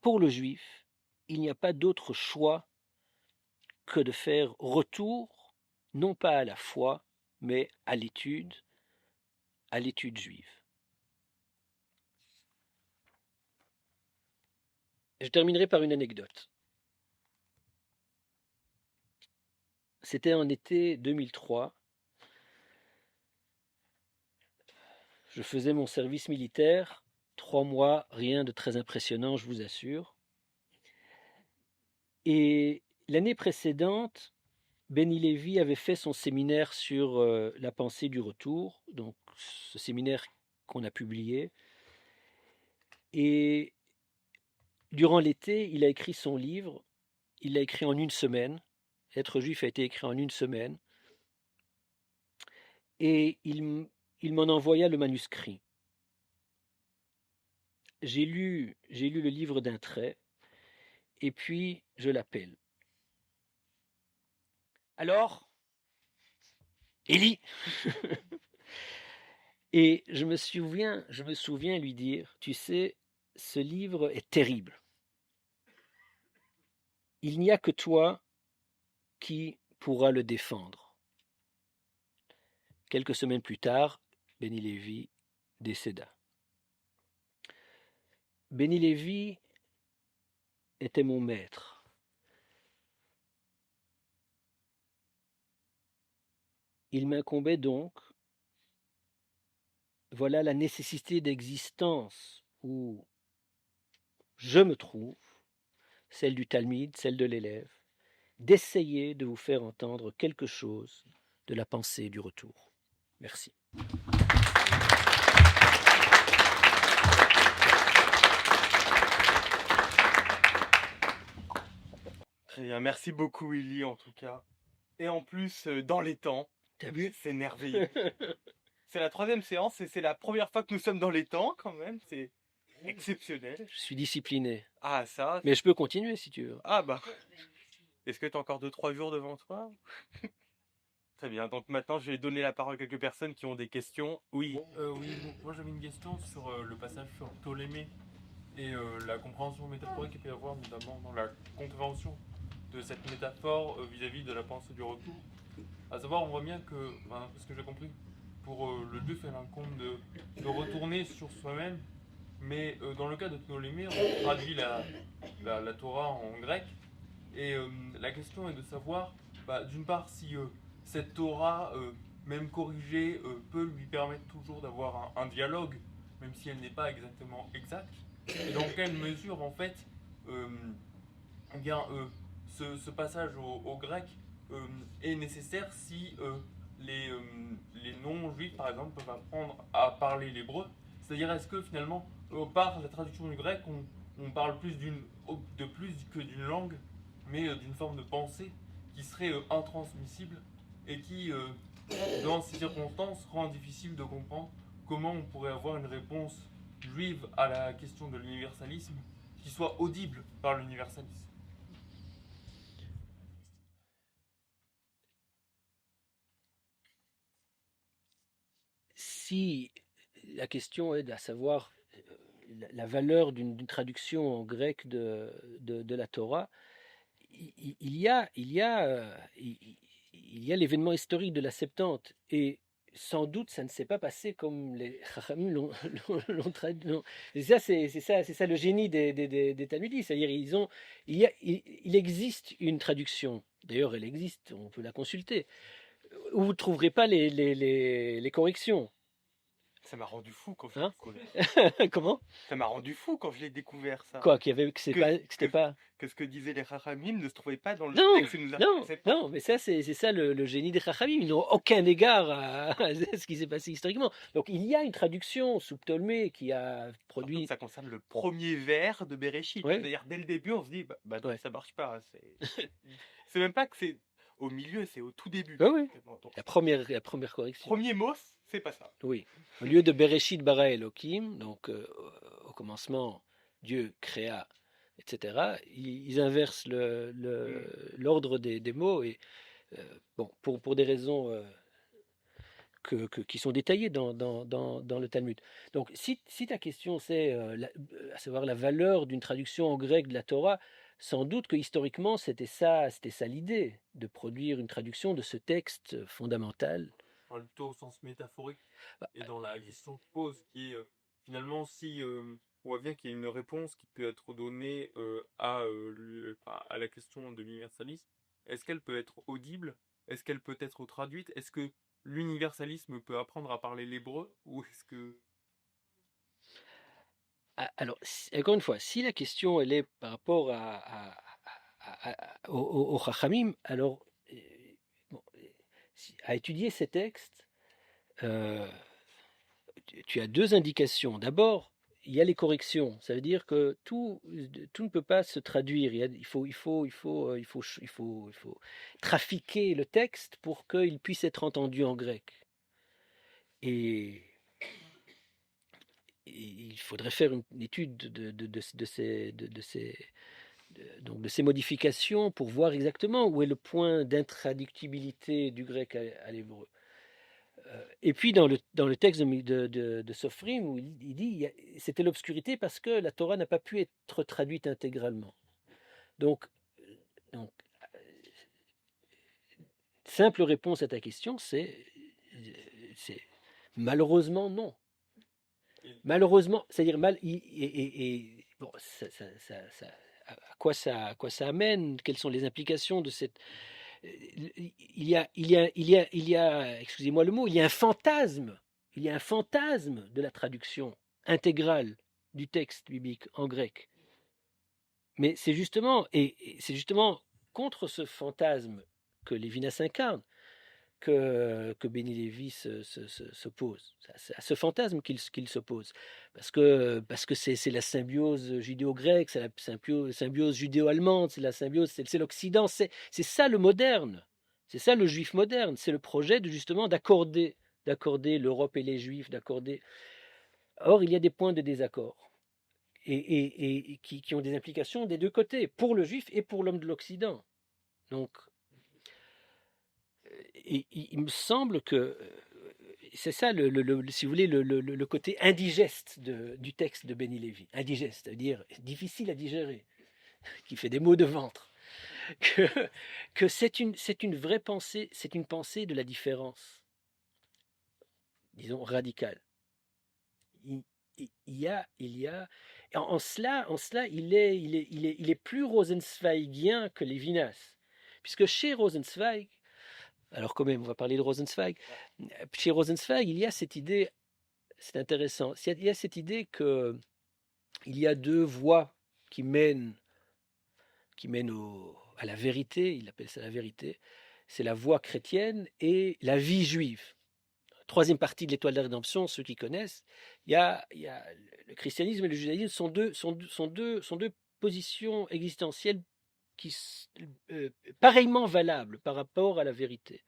pour le juif, il n'y a pas d'autre choix que de faire retour, non pas à la foi, mais à l'étude juive. Je terminerai par une anecdote. C'était en été 2003. Je faisais mon service militaire, 3 mois, rien de très impressionnant, je vous assure. Et l'année précédente, Benny Lévy avait fait son séminaire sur la pensée du retour, donc ce séminaire qu'on a publié. Et durant l'été, il a écrit son livre. Il l'a écrit en 1 semaine. Être juif a été écrit en 1 semaine. Et il m'en envoya le manuscrit. J'ai lu le livre d'un trait. Et puis, je l'appelle. Alors, Élie. Et je me souviens lui dire, tu sais, ce livre est terrible. Il n'y a que toi qui pourra le défendre. Quelques semaines plus tard, Benny Lévy décéda. Benny Lévy était mon maître. Il m'incombait donc, voilà la nécessité d'existence où je me trouve, celle du Talmide, celle de l'élève, d'essayer de vous faire entendre quelque chose de la pensée du retour. Merci. Très bien, merci beaucoup Willy en tout cas. Et en plus, dans les temps, T'as vu? c'est merveilleux. C'est la 3e séance et c'est la première fois que nous sommes dans les temps quand même, c'est exceptionnel. Je suis discipliné. Ah ça, Mais je peux continuer si tu veux. ah bah, est-ce que tu as encore 2-3 jours devant toi? Très bien, donc maintenant je vais donner la parole à quelques personnes qui ont des questions. Oui. Oui, moi j'avais une question sur le passage sur Ptolémée et la compréhension métaphorique qu'il peut y avoir notamment dans la compréhension de cette métaphore vis-à-vis de la pensée du retour. À savoir, on voit bien que, ce que j'ai compris, pour le juif, elle incombe de retourner sur soi-même, mais dans le cas de Ptolémée, on traduit la Torah en grec, et la question est de savoir, d'une part, si cette Torah, même corrigée, peut lui permettre toujours d'avoir un dialogue, même si elle n'est pas exactement exacte, et dans quelle mesure, en fait, eh bien, ce passage au grec est nécessaire si les non-juifs, par exemple, peuvent apprendre à parler l'hébreu. C'est-à-dire, est-ce que finalement, par la traduction du grec, on parle plus de plus que d'une langue, mais d'une forme de pensée qui serait intransmissible et qui, dans ces circonstances, rend difficile de comprendre comment on pourrait avoir une réponse juive à la question de l'universalisme qui soit audible par l'universalisme. Si la question est à savoir la valeur d'une traduction en grec de la Torah, il y a l'événement historique de la Septante, et sans doute ça ne s'est pas passé comme les Chachamim l'ont traduit. Et ça, c'est ça le génie des Talmudistes, c'est-à-dire il existe une traduction, d'ailleurs elle existe, on peut la consulter, où vous ne trouverez pas les corrections. Ça m'a rendu fou quand je l'ai Hein découvert. Comment? Ça m'a rendu fou quand je l'ai découvert, ça. Quoi, que c'était Que, pas. que ce que disaient les Chachamim ne se trouvait pas dans le Non, texte que nous non, intéressait pas. non, mais ça, c'est ça le génie des Chachamim. Ils n'ont aucun égard à ce qui s'est passé historiquement. Donc, il y a une traduction sous Ptolémée qui a Surtout que produit. ça concerne le premier vers de Bereshit. Ouais, C'est-à-dire, dès le début, on se dit, non, ouais, ça marche pas. C'est même pas que c'est au milieu, c'est au tout début. ouais, ouais. Donc, La première correction. premier mot, c'est pas ça. Oui. Au lieu de Bereshit bara Elohim, donc au commencement, Dieu créa, etc., ils inversent l'ordre des mots. Et bon, pour des raisons qui sont détaillées dans le Talmud. Donc, si ta question c'est à savoir la valeur d'une traduction en grec de la Torah, sans doute que historiquement c'était ça l'idée, de produire une traduction de ce texte fondamental. Enfin, plutôt au sens métaphorique. Bah, Et dans la question que pose, qui est finalement si on voit bien qu'il y a une réponse qui peut être donnée à la question de l'universalisme, est-ce qu'elle peut être audible? Est-ce qu'elle peut être traduite? Est-ce que l'universalisme peut apprendre à parler l'hébreu? Ou est-ce que... Alors, encore une fois, si la question elle est par rapport au Chachamim, alors bon, à étudier ces textes, tu as deux indications. D'abord, il y a les corrections. Ça veut dire que tout ne peut pas se traduire. Il faut trafiquer le texte pour qu'il puisse être entendu en grec. Et il faudrait faire une étude de ces modifications pour voir exactement où est le point d'intraductibilité du grec à l'hébreu. Et puis dans le texte de Sofrim, où il dit c'était l'obscurité parce que la Torah n'a pas pu être traduite intégralement. Donc simple réponse à ta question, c'est malheureusement non. Malheureusement, c'est-à-dire bon, à quoi ça amène? Quelles sont les implications de cette... excusez-moi le mot, il y a un fantasme. Il y a un fantasme de la traduction intégrale du texte biblique en grec. Mais c'est justement contre ce fantasme que Lévinas incarne que Béni Lévy s'oppose. C'est à ce fantasme qu'il s'oppose. Parce que c'est la symbiose judéo-grecque, c'est la symbiose judéo-allemande, c'est l'Occident, c'est ça le moderne. C'est ça le juif moderne. C'est le projet justement d'accorder l'Europe et les juifs, d'accorder. Or, il y a des points de désaccord. Et qui ont des implications des deux côtés, pour le juif et pour l'homme de l'Occident. Donc, et il me semble que c'est ça, si vous voulez, le côté indigeste du texte de Béni Lévy. Indigeste, c'est-à-dire difficile à digérer, qui fait des maux de ventre. Que c'est une vraie pensée, c'est une pensée de la différence, disons radicale. Il y a en cela, il est plus rosenzweigien que Lévinas, puisque chez Rosenzweig, alors quand même, on va parler de Rosenzweig. Chez Rosenzweig, il y a cette idée, c'est intéressant, il y a cette idée qu'il y a deux voies qui mènent à la vérité, il appelle ça la vérité, c'est la voie chrétienne et la vie juive. Troisième partie de l'Étoile de la Rédemption, ceux qui connaissent, il y a le christianisme et le judaïsme sont deux positions existentielles pareillement valables par rapport à la vérité.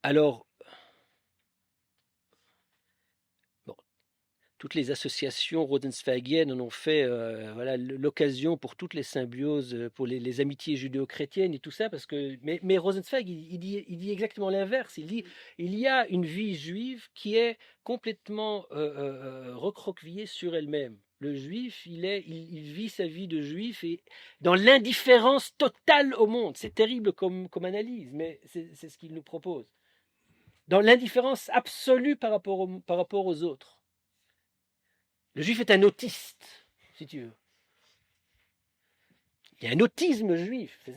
Alors, bon, toutes les associations rosenzweigiennes en ont fait voilà, l'occasion pour toutes les symbioses, pour les amitiés judéo-chrétiennes et tout ça, parce que, mais Rosenzweig, il dit exactement l'inverse. Il dit il y a une vie juive qui est complètement recroquevillée sur elle-même. Le juif, il vit sa vie de juif et dans l'indifférence totale au monde. C'est terrible comme analyse, mais c'est ce qu'il nous propose. Dans l'indifférence absolue par rapport aux autres. Le juif est un autiste, si tu veux. Il y a un autisme juif, c'est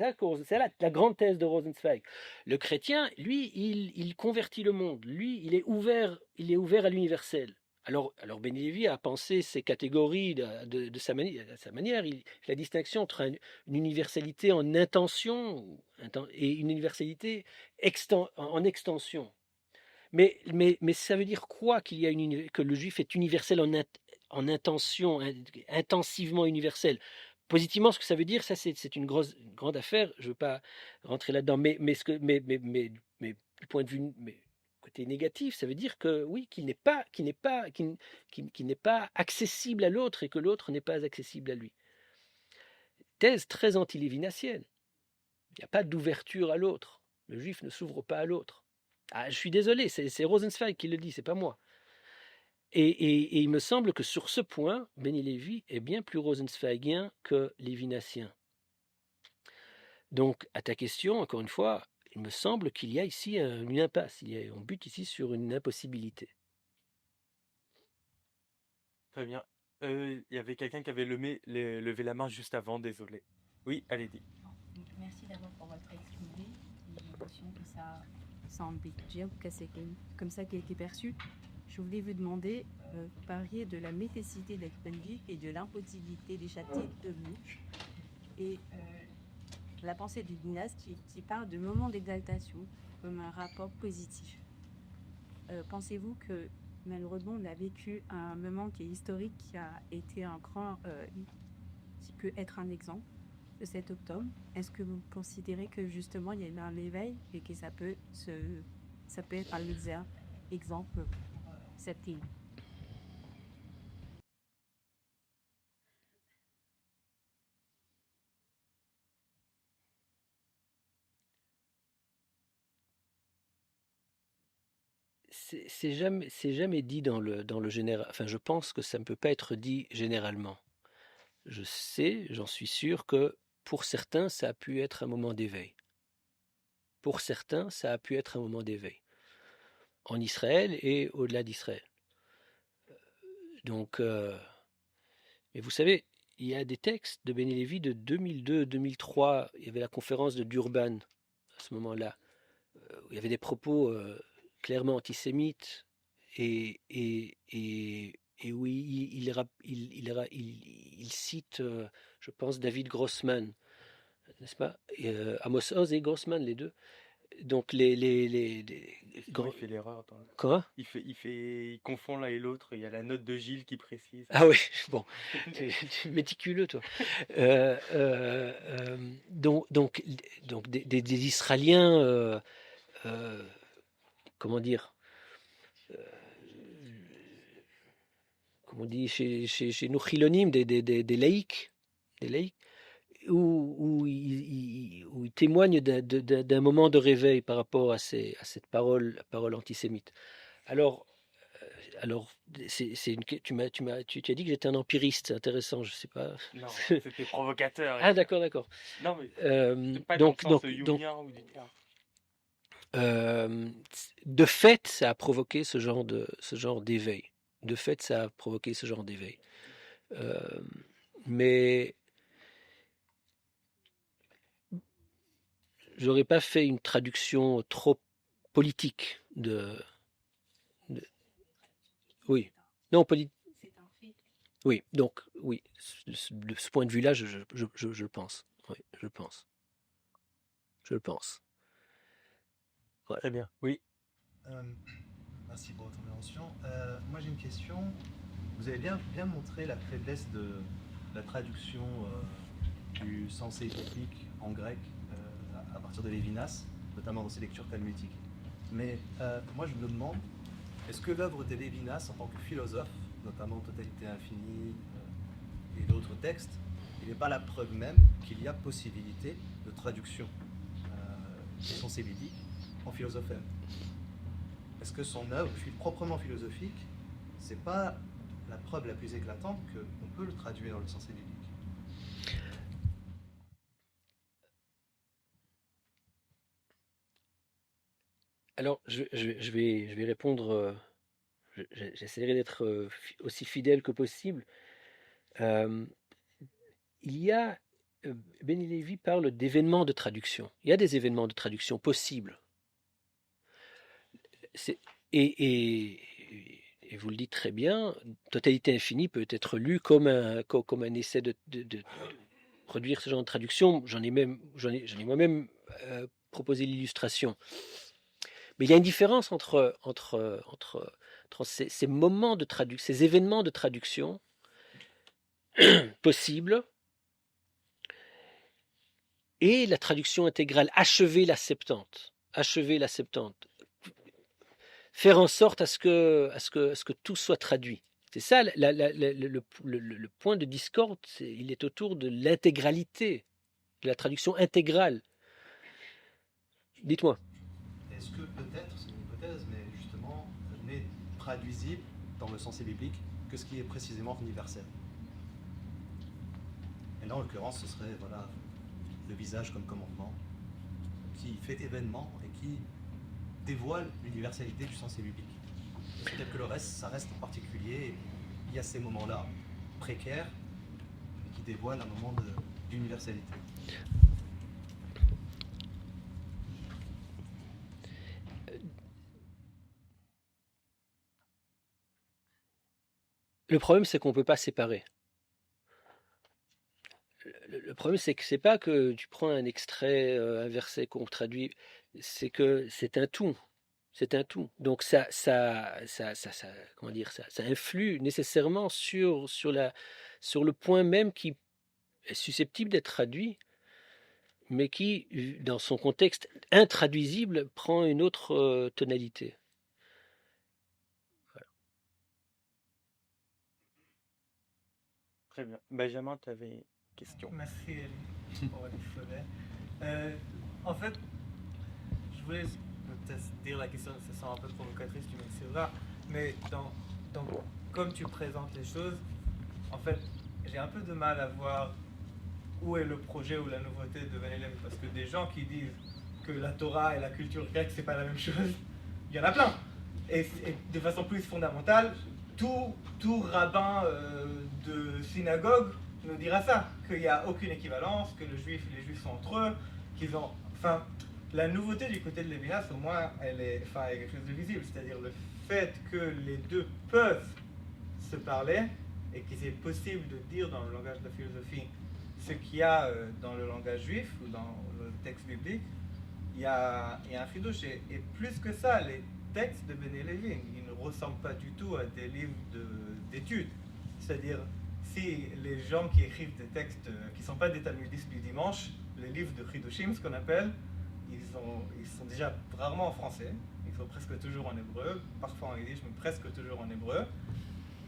la grande thèse de Rosenzweig. Le chrétien, lui, il convertit le monde. Lui, il est ouvert à l'universel. Alors Benny Lévy a pensé ces catégories de sa manière. Il fait la distinction entre une universalité en intention et une universalité en extension. Mais ça veut dire quoi que le juif est universel en intention, intensivement universel? Positivement, ce que ça veut dire, ça c'est une grande affaire. Je ne veux pas rentrer là-dedans, mais du point de vue côté négatif, ça veut dire que oui, qu'il n'est pas accessible à l'autre et que l'autre n'est pas accessible à lui. Thèse très anti-lévinassienne. Il n'y a pas d'ouverture à l'autre. Le juif ne s'ouvre pas à l'autre. Ah, je suis désolé, c'est Rosenzweig qui le dit, c'est pas moi. Et il me semble que sur ce point, Benny Lévy est bien plus rosenzweigien que lévinassien. Donc, à ta question, encore une fois, il me semble qu'il y a ici une impasse. On bute ici sur une impossibilité. Très bien. Il y avait quelqu'un qui avait levé la main juste avant, désolé. Oui, allez-y. Merci d'abord pour votre exposé. J'ai l'impression que ça embête bien, que c'est comme ça qui a été perçu. Je voulais vous demander, vous parliez de la méticité d'être juif et de l'impossibilité d'échapper de bouche. Et la pensée du dynastie qui parle de moments d'exaltation comme un rapport positif. Pensez-vous que malheureusement on a vécu un moment qui est historique, qui a été un grand, qui peut être un exemple de cet octobre? Est-ce que vous considérez que justement il y a eu un éveil et que ça peut être un exemple pour cette île? C'est jamais dit dans le général. Enfin, je pense que ça ne peut pas être dit généralement. Je sais, j'en suis sûr que pour certains, ça a pu être un moment d'éveil. Pour certains, ça a pu être un moment d'éveil. En Israël et au-delà d'Israël. Donc, mais vous savez, il y a des textes de Benny Lévy de 2002-2003. Il y avait la conférence de Durban à ce moment-là, où il y avait des propos clairement antisémites et où il cite, je pense, David Grossman, n'est-ce pas? Amos Oz et Grossman, les deux. Donc Il fait l'erreur. Quoi? Il confond l'un et l'autre. Il y a la note de Gilles qui précise. Ah oui, bon, tu es méticuleux, toi. Donc des Israéliens, comment dire, comme on dit chez nous, chilonim, des laïcs, où ils témoignent d'un moment de réveil par rapport à cette parole antisémite. Alors tu as dit que j'étais un empiriste, c'est intéressant, je sais pas. Non, c'était provocateur. Ah d'accord. Non mais c'est pas dans le sens jungien ou du terme. De fait, ça a provoqué ce genre d'éveil. De fait, ça a provoqué ce genre d'éveil. Mais j'aurais pas fait une traduction trop politique oui. Non, politique. C'est un fait. Oui, donc, oui, de ce point de vue-là, je le pense. Oui, je le pense. Je le pense. Ouais. Très bien. Oui. Merci pour votre intervention. Moi j'ai une question. Vous avez bien montré la faiblesse de la traduction du sens biblique en grec à partir de Lévinas, notamment dans ses lectures talmudiques. Mais moi je me demande, est-ce que l'œuvre de Lévinas en tant que philosophe, notamment Totalité infinie et d'autres textes, il n'est pas la preuve même qu'il y a possibilité de traduction du sens biblique en philosophème? Est-ce que son œuvre, proprement philosophique, c'est pas la preuve la plus éclatante qu'on peut le traduire dans le sens biblique? Alors, je vais répondre, j'essaierai d'être aussi fidèle que possible. Il y a, Benny Lévy parle d'événements de traduction. Il y a des événements de traduction possibles. Et vous le dites très bien, Totalité infinie peut être lu comme un essai de produire ce genre de traduction. J'en ai moi-même proposé l'illustration. Mais il y a une différence entre ces moments de traduction, ces événements de traduction possibles et la traduction intégrale, achever la Septante. Faire en sorte à ce que tout soit traduit. C'est ça le point de discorde, il est autour de l'intégralité, de la traduction intégrale. Dites-moi. Est-ce que peut-être, c'est une hypothèse, mais justement, n'est traduisible dans le sens biblique que ce qui est précisément universel? Et là, en l'occurrence, ce serait le visage comme commandement, qui fait événement et qui dévoile l'universalité du sens biblique. C'est-à-dire que le reste, ça reste en particulier, il y a ces moments-là précaires, mais qui dévoilent un moment d'universalité. Le problème, c'est qu'on ne peut pas séparer. Le problème, c'est que c'est pas que tu prends un extrait, un verset qu'on traduit, c'est que c'est un tout. C'est un tout. Donc comment dire, ça influe nécessairement sur le point même qui est susceptible d'être traduit, mais qui, dans son contexte intraduisible, prend une autre tonalité. Voilà. Très bien. Benjamin, tu avais une question. Merci pour votre exposé. En fait, je voulais peut-être dire la question, ça sent un peu provocatrice, tu m'excuseras, mais comme tu présentes les choses, en fait, j'ai un peu de mal à voir où est le projet ou la nouveauté de Ben Lévy, parce que des gens qui disent que la Torah et la culture grecque c'est pas la même chose, il y en a plein. Et de façon plus fondamentale, tout rabbin de synagogue nous dira ça, qu'il n'y a aucune équivalence, que les juifs sont entre eux, qu'ils ont... Enfin, la nouveauté du côté de Lévinas, au moins, elle est quelque chose de visible, c'est-à-dire le fait que les deux peuvent se parler et qu'il est possible de dire dans le langage de la philosophie ce qu'il y a dans le langage juif ou dans le texte biblique, il y a un chidouche. Et plus que ça, les textes de Ben Lévy, ils ne ressemblent pas du tout à des livres d'études. C'est-à-dire, si les gens qui écrivent des textes qui ne sont pas des talmudistes du dimanche, les livres de Chidushim, ce qu'on appelle, ils sont déjà rarement en français, ils sont presque toujours en hébreu, parfois en yiddish, mais presque toujours en hébreu,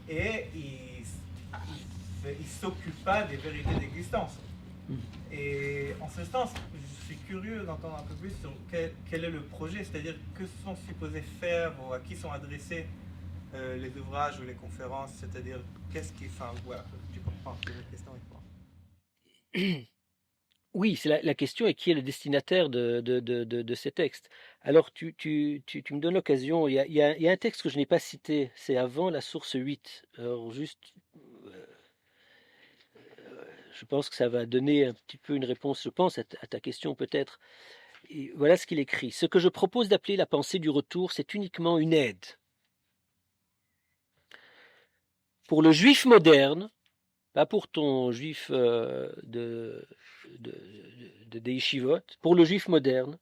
et ils ne s'occupent pas des vérités d'existence. Et en ce sens, je suis curieux d'entendre un peu plus sur quel est le projet, c'est-à-dire que sont supposés faire ou à qui sont adressés les ouvrages ou les conférences, c'est-à-dire qu'est-ce qui... Enfin, voilà, tu comprends que la question est quoi. Oui, c'est la question est qui est le destinataire de ces textes. Alors, tu me donnes l'occasion, il y a un texte que je n'ai pas cité, c'est avant la source 8. Alors, juste, je pense que ça va donner un petit peu une réponse, je pense, à ta question peut-être. Et voilà ce qu'il écrit. Ce que je propose d'appeler la pensée du retour, c'est uniquement une aide. Pour le juif moderne, pas pour ton juif de yeshivot, pour le juif moderne,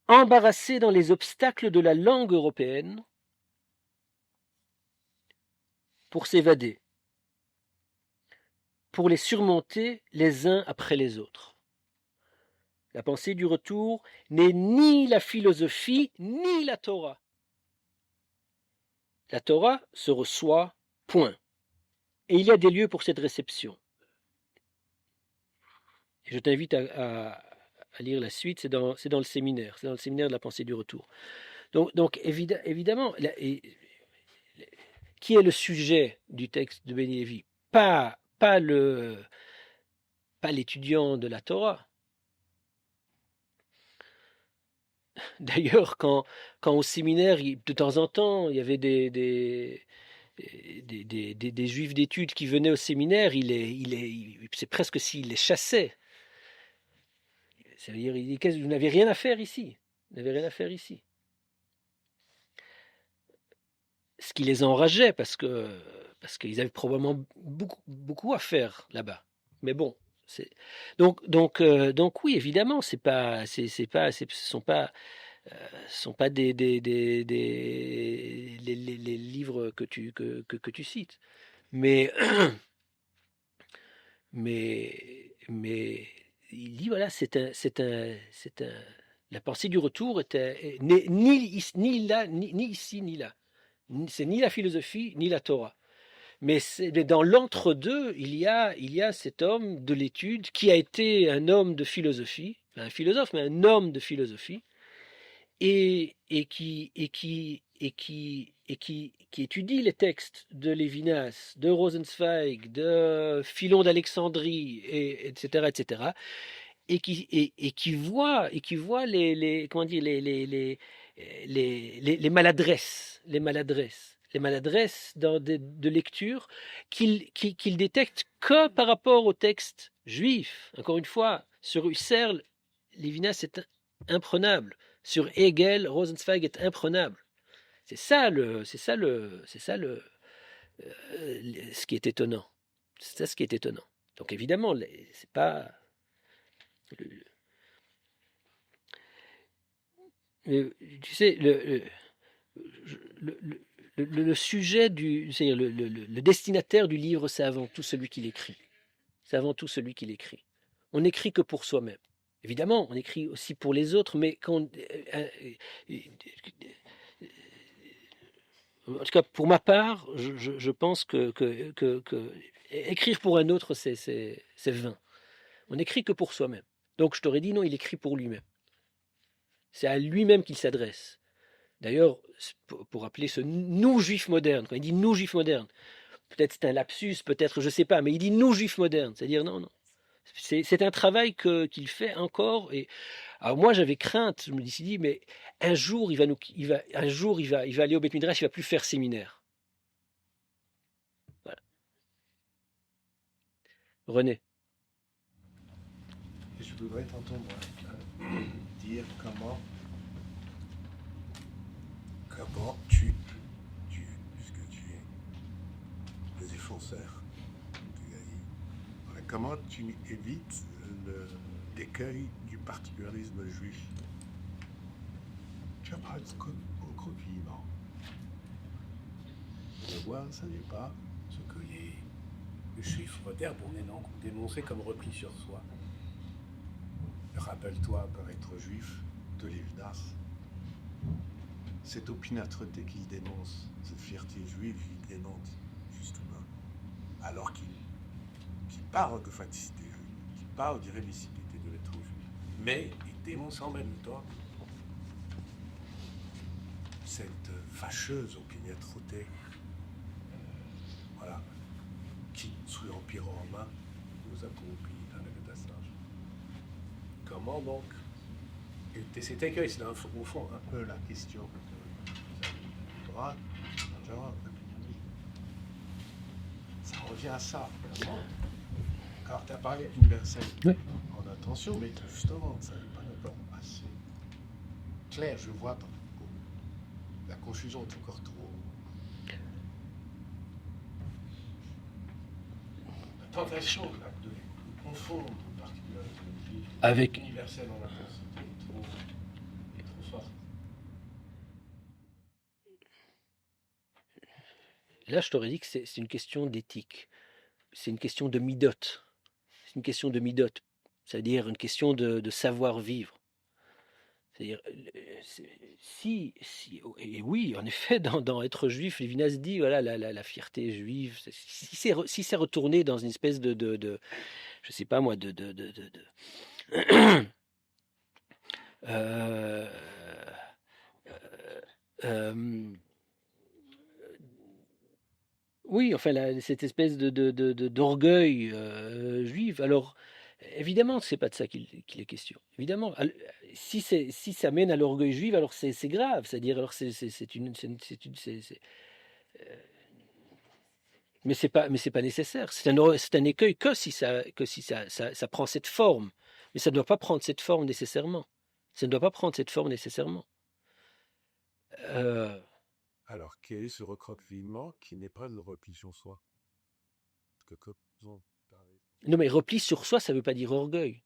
embarrassé dans les obstacles de la langue européenne, pour s'évader, pour les surmonter les uns après les autres. La pensée du retour n'est ni la philosophie, ni la Torah. La Torah se reçoit, point. Et il y a des lieux pour cette réception. Et je t'invite à lire la suite, c'est dans le séminaire, c'est dans le séminaire de la pensée du retour. Donc évidemment, qui est le sujet du texte de Beni Lévi? Pas l'étudiant de la Torah. D'ailleurs, quand au séminaire, de temps en temps, il y avait des juifs d'études qui venaient au séminaire, c'est presque s'il les chassait. C'est-à-dire, il dit, vous n'avez rien à faire ici. Vous n'avez rien à faire ici. Ce qui les enrageait, parce qu'ils avaient probablement beaucoup à faire là-bas. Mais bon, donc oui, évidemment, ce sont pas les livres que tu cites, mais il dit voilà, la pensée du retour était ni là, ni ici, ni là. C'est ni la philosophie, ni la Torah. Mais dans l'entre-deux, il y a cet homme de l'étude qui a été un homme de philosophie, un philosophe, mais un homme de philosophie, et qui étudie les textes de Lévinas, de Rosenzweig, de Philon d'Alexandrie, etc., et qui voit les comment dire les maladresses de lecture qu'il détecte que par rapport au texte juif. Encore une fois, sur Husserl, Lévinas est imprenable. Sur Hegel, Rosenzweig est imprenable. C'est ça ce qui est étonnant. C'est ça ce qui est étonnant. Donc évidemment, c'est pas tu sais, le sujet c'est-à-dire le destinataire du livre, c'est avant tout celui qui l'écrit. C'est avant tout celui qui l'écrit. On n'écrit que pour soi-même. Évidemment, on écrit aussi pour les autres, mais en tout cas, pour ma part, je pense que écrire pour un autre, c'est vain. On n'écrit que pour soi-même. Donc je t'aurais dit non, il écrit pour lui-même. C'est à lui-même qu'il s'adresse. D'ailleurs, pour appeler ce nous juifs modernes, quand il dit nous juifs modernes, peut-être c'est un lapsus, peut-être je ne sais pas, mais il dit nous juifs modernes, c'est-à-dire non. C'est un travail qu'il fait encore. Et alors moi j'avais crainte, je me suis dit, mais un jour il va aller au Beth Midrash, il va plus faire séminaire. Voilà. René. Je voudrais t'entendre dire comment puisque tu es le défenseur du laïc, comment tu évites l'écueil du particularisme juif? Tu as parlé au croquis-vivant. Le voir, ça n'est pas ce que les juifs modernes ont dénoncé comme repli sur soi. Rappelle-toi, par être juif, de Lévinas. Cette opiniâtreté qu'il dénonce, cette fierté juive, il dénonce justement, alors qu'il parle de faticité juive, qu'il parle d'irrémissibilité de l'être juif, mais il dénonce en même temps cette fâcheuse opiniâtreté, qui, sous l'Empire romain, nous a corrompus dans le métassage. Comment donc éviter cet écueil? C'est au fond un peu la question de droite, ça revient à ça. Car tu as parlé universel en intention, mais justement, ça n'est pas encore assez clair. Je vois la confusion est encore trop. La tentation là, de confondre particularité Avec universel en intensité est trop forte. Là, je t'aurais dit que c'est une question d'éthique. C'est une question de midot. C'est une question de midot. C'est-à-dire une question de savoir-vivre. C'est-à-dire, et oui, en effet, dans être juif, Lévinas dit, voilà, la fierté juive, si c'est retourné dans une espèce je sais pas moi, euh, euh, oui, enfin, cette espèce d'orgueil juif. Alors, évidemment, c'est pas de ça qu'il est question. Évidemment, si ça mène à l'orgueil juif, alors c'est grave. C'est-à-dire, alors euh, mais c'est pas nécessaire. C'est un écueil que si ça prend cette forme. Mais ça ne doit pas prendre cette forme nécessairement. Ça ne doit pas prendre cette forme nécessairement. Euh, Alors, quel est ce recroquevillement qui n'est pas le repli sur soi? Parce que comme on parlait- non, mais repli sur soi, ça ne veut pas dire orgueil.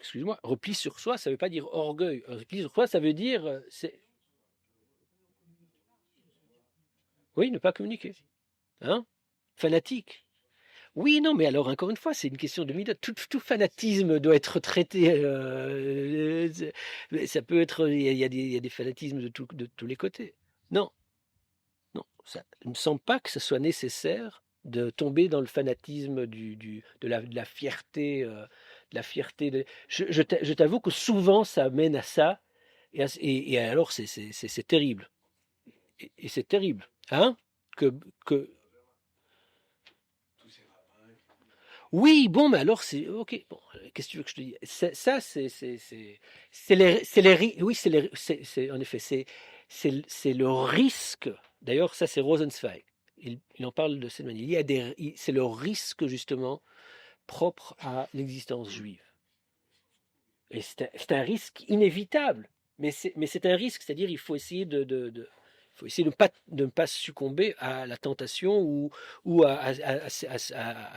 Excuse-moi, repli sur soi, ça ne veut pas dire orgueil. Repli sur soi, ça veut dire, oui, ne pas communiquer. Hein? Fanatique. Oui, non, mais alors, encore une fois, c'est une question de midot. Tout fanatisme doit être traité. Ça peut être. Il y a des fanatismes de tous les côtés. Non, non. Ça ne me semble pas que ce soit nécessaire de tomber dans le fanatisme de la fierté. Je t'avoue que souvent, ça mène à ça. Et alors, c'est terrible. Et c'est terrible. Hein? Que, que, Oui, bon, mais alors c'est ok. Bon, qu'est-ce que tu veux que je te dise? Ça, oui, en effet, c'est le risque. D'ailleurs, ça, c'est Rosenzweig. Il en parle de cette manière. C'est le risque justement propre à l'existence juive. Et c'est un risque inévitable. Mais c'est un risque, c'est-à-dire il faut essayer faut essayer de ne pas succomber à la tentation ou à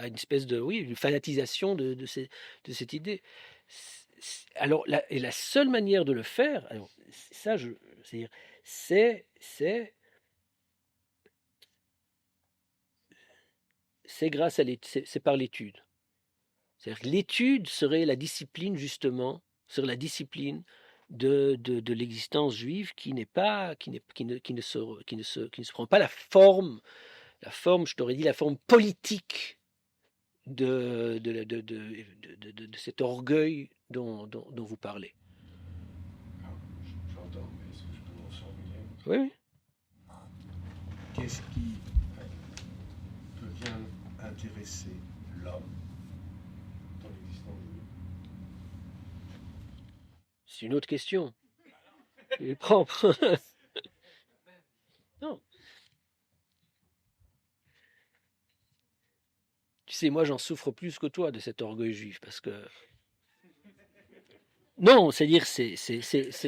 une espèce de, oui, une fanatisation de cette idée. Alors, la seule manière de le faire, alors, ça, c'est-à-dire, c'est, c'est, c'est grâce c'est par l'étude. C'est-à-dire que l'étude serait la discipline, justement, serait la discipline de l'existence juive qui n'est pas, qui ne se prend pas la forme, je t'aurais dit, la forme politique de cet orgueil dont vous parlez. J'entends, mais est-ce que je peux en formuler? Oui, oui. Qu'est-ce qui peut bien intéresser l'homme dans l'existence de C'est une autre question. Il est propre. Non. Tu sais, moi, j'en souffre plus que toi de cet orgueil juif, parce que non, c'est-à-dire,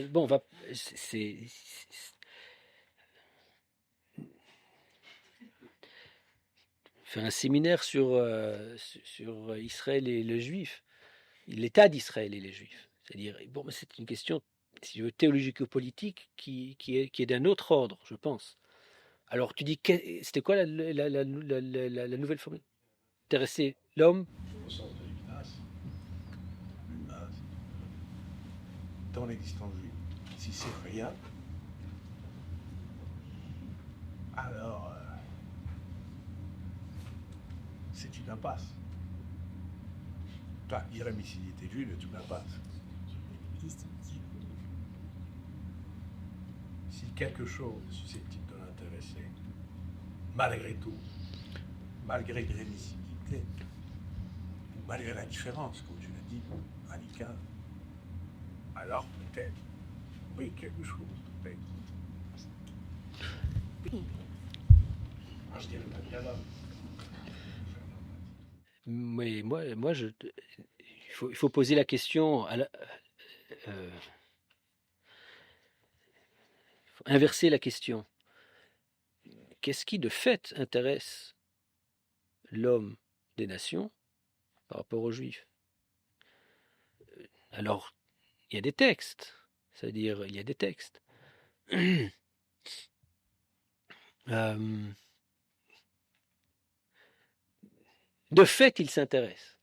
bon, on va, faire un séminaire sur Israël et les Juifs, l'État d'Israël et les Juifs. C'est-à-dire, bon, mais c'est une question, si tu veux, théologico-politique qui est d'un autre ordre, je pense. Alors, tu dis, c'était quoi la nouvelle formule? Intéresser l'homme? au sens de Lévinas, dans l'existence juive. Si c'est rien, alors c'est une impasse. Toi, irrémissibilité juive est une impasse. Si quelque chose est susceptible de l'intéresser, malgré tout, malgré l'irrémissibilité, ou malgré la différence, comme tu l'as dit, radicale, alors peut-être, oui, quelque chose, peut-être. Moi, je dirais pas bien l'homme. Mais moi, il faut poser la question, faut inverser la question. Qu'est-ce qui de fait intéresse l'homme des nations par rapport aux Juifs? Alors, il y a des textes, c'est-à-dire il y a des textes. Euh, de fait, il s'intéresse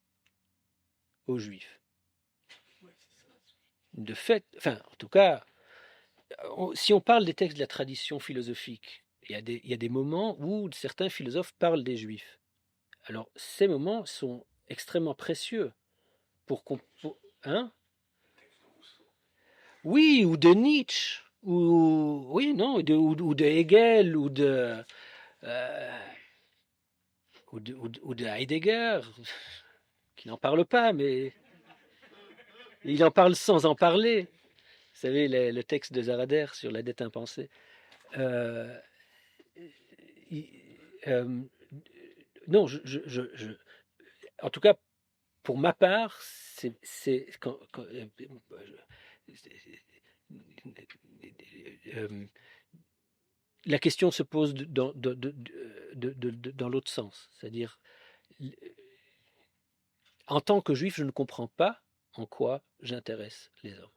aux Juifs. De fait, enfin, en tout cas, si on parle des textes de la tradition philosophique, il y a des moments où certains philosophes parlent des Juifs. Alors, ces moments sont extrêmement précieux pour qu'on... Hein? Oui, ou de Nietzsche, oui, non, ou de Hegel, euh, ou de Heidegger, qui n'en parle pas, mais il en parle sans en parler. Vous savez, le texte de Zarader sur la dette impensée. Euh, il- euh, non, en tout cas, pour ma part, euh, la question se pose dans l'autre sens. C'est-à-dire, en tant que juif, je ne comprends pas en quoi j'intéresse les hommes.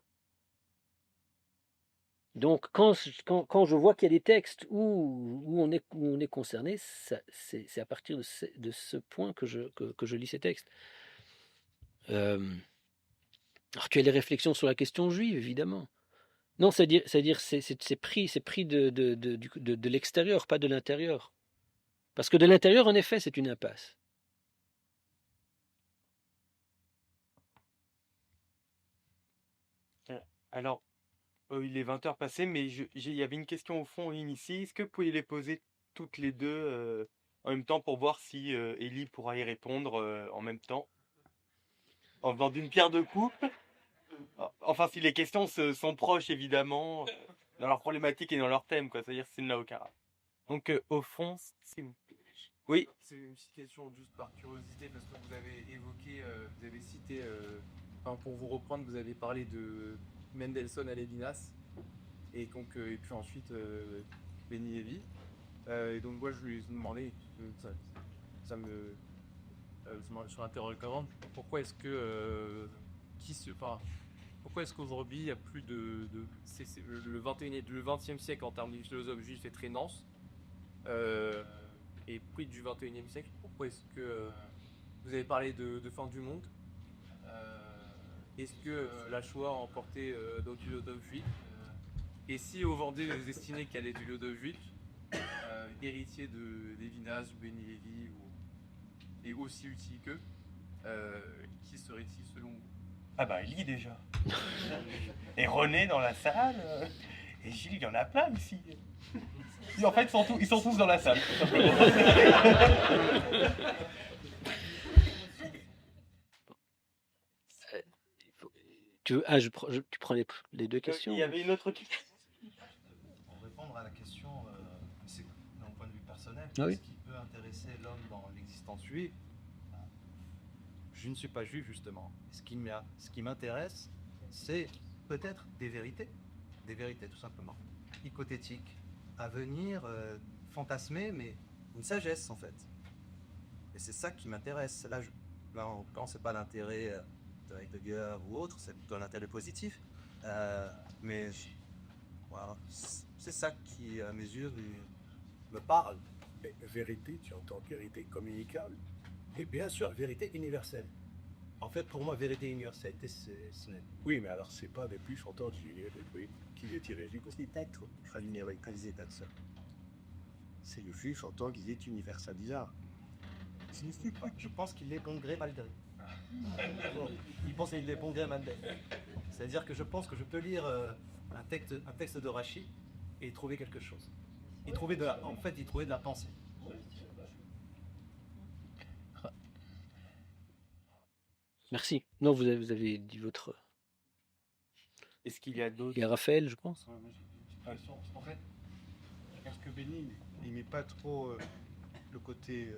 Donc, quand je vois qu'il y a des textes où on est concerné, c'est à partir de ce point que je lis ces textes. Alors, tu as les réflexions sur la question juive, évidemment. Non, c'est-à-dire c'est pris de l'extérieur, pas de l'intérieur. Parce que de l'intérieur, en effet, c'est une impasse. Alors, il est 20 heures passées, mais il y avait une question au fond initiée. Est-ce que vous pouvez les poser toutes les deux en même temps pour voir si Ellie pourra y répondre en même temps, en faisant d'une pierre deux coups? Enfin, si les questions sont proches, évidemment, dans leur problématique et dans leur thème, quoi. C'est-à-dire que ça n'a aucun rapport. Donc, au fond, c'est... Oui, C'est une petite question juste par curiosité parce que vous avez évoqué, vous avez cité, enfin, pour vous reprendre, vous avez parlé de Mendelssohn à Lévinas et donc et puis ensuite Benny Lévy. Et donc moi je lui ai demandé, ça me sur l'interrogatoire, pourquoi est-ce que pourquoi est-ce qu'aujourd'hui il y a plus le 20e siècle en termes de philosophes juifs est très dense. Et prix du 21e siècle, pourquoi est-ce que vous avez parlé de fin du monde? Est-ce que la Shoah a emporté d'autres philosophes juifs? Et si au Vendée vous estimez qu'il y a des philosophes juifs, héritiers de Lévinas, Benny Lévy, et aussi utiles qu'eux, qui serait-il selon vous? ah bah Ellie déjà. Et René dans la salle. Et Gilles, il y en a plein ici. Et en fait, ils sont tous dans la salle, tout simplement. Tu prends les deux questions. Il y avait une autre question. Pour répondre à la question, c'est d'un point de vue personnel, Ah oui. ce qui peut intéresser l'homme dans l'existence juive, je ne suis pas juif justement. Ce qui m'intéresse, c'est peut-être des vérités tout simplement, hypothétiques, à venir, fantasmer, mais une sagesse en fait. Et c'est ça qui m'intéresse. Là en l'occurrence, c'est pas l'intérêt de Heidegger ou autre, c'est plutôt l'intérêt positif. Mais voilà, c'est ça qui, à mes yeux, me parle. Mais vérité, tu entends vérité communicable et bien sûr vérité universelle. En fait, pour moi, vérité universelle, ce n'est Oui, mais alors c'est pas des plus entendus, oui, qui est tiré du coup. Peut-être, c'est le juif en tant qu'il est universalisable. Je pense qu'il est bon gré mal gré. Il pense qu'il est bon gré mal gré. C'est-à-dire que je pense que je peux lire un texte de Rachi et y trouver quelque chose. Y trouver de la pensée. Merci. Non, vous avez dit votre... Est-ce qu'il y a d'autres? Il y a Raphaël, je pense. Ouais, moi, j'ai une petite question. En fait, je pense que Benny, il met pas trop le côté...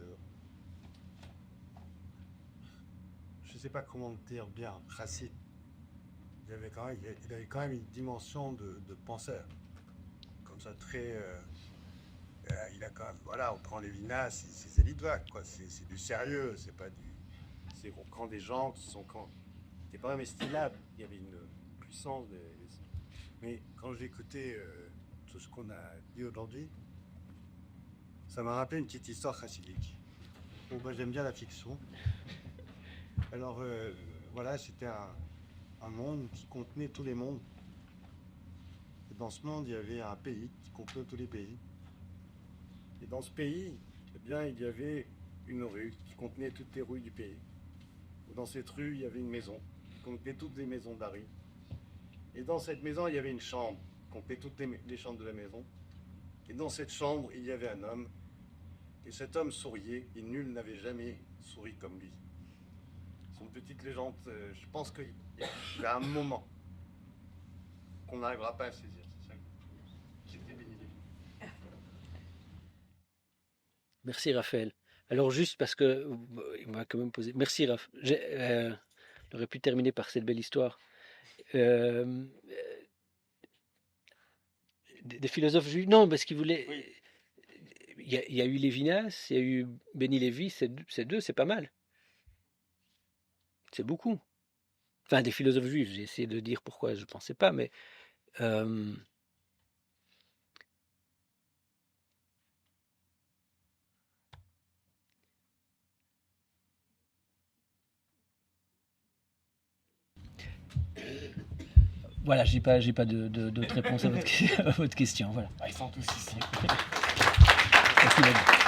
je sais pas comment le dire bien, racine. Il avait quand même une dimension de penseur. Comme ça, très... il a quand même... Voilà, on prend Lévinas, c'est Zélidvac, quoi. C'est du sérieux, c'est pas du... On prend des gens qui sont... C'était pas même estimable. Il y avait une puissance. Mais quand j'ai écouté tout ce qu'on a dit aujourd'hui, Ça m'a rappelé une petite histoire chassidique. Bon, bah, j'aime bien la fiction. Alors, voilà, c'était un monde qui contenait tous les mondes. Et dans ce monde, il y avait un pays qui contenait tous les pays. Et dans ce pays, eh bien, il y avait une rue qui contenait toutes les rues du pays. Et dans cette rue, il y avait une maison qui contenait toutes les maisons de la rue. Et dans cette maison, il y avait une chambre qui contenait toutes les chambres de la maison. Et dans cette chambre, il y avait un homme. Et cet homme souriait, et nul n'avait jamais souri comme lui. C'est une petite légende. Je pense qu'il y a un moment qu'on n'arrivera pas à saisir. C'est ça. C'était béni des vies. Merci Raphaël. Alors juste parce que il m'a quand même posé. Merci Raphaël. J'aurais pu terminer par cette belle histoire. Des philosophes juifs. Non, parce qu'ils voulaient. Oui. Il y a eu Lévinas, il y a eu Béni Lévy, c'est deux, c'est pas mal. C'est beaucoup. Enfin, des philosophes juifs, j'ai essayé de dire pourquoi je ne pensais pas, mais voilà, j'ai pas d'autres réponses à votre question. Voilà. Ils sont tous ici. Merci, David.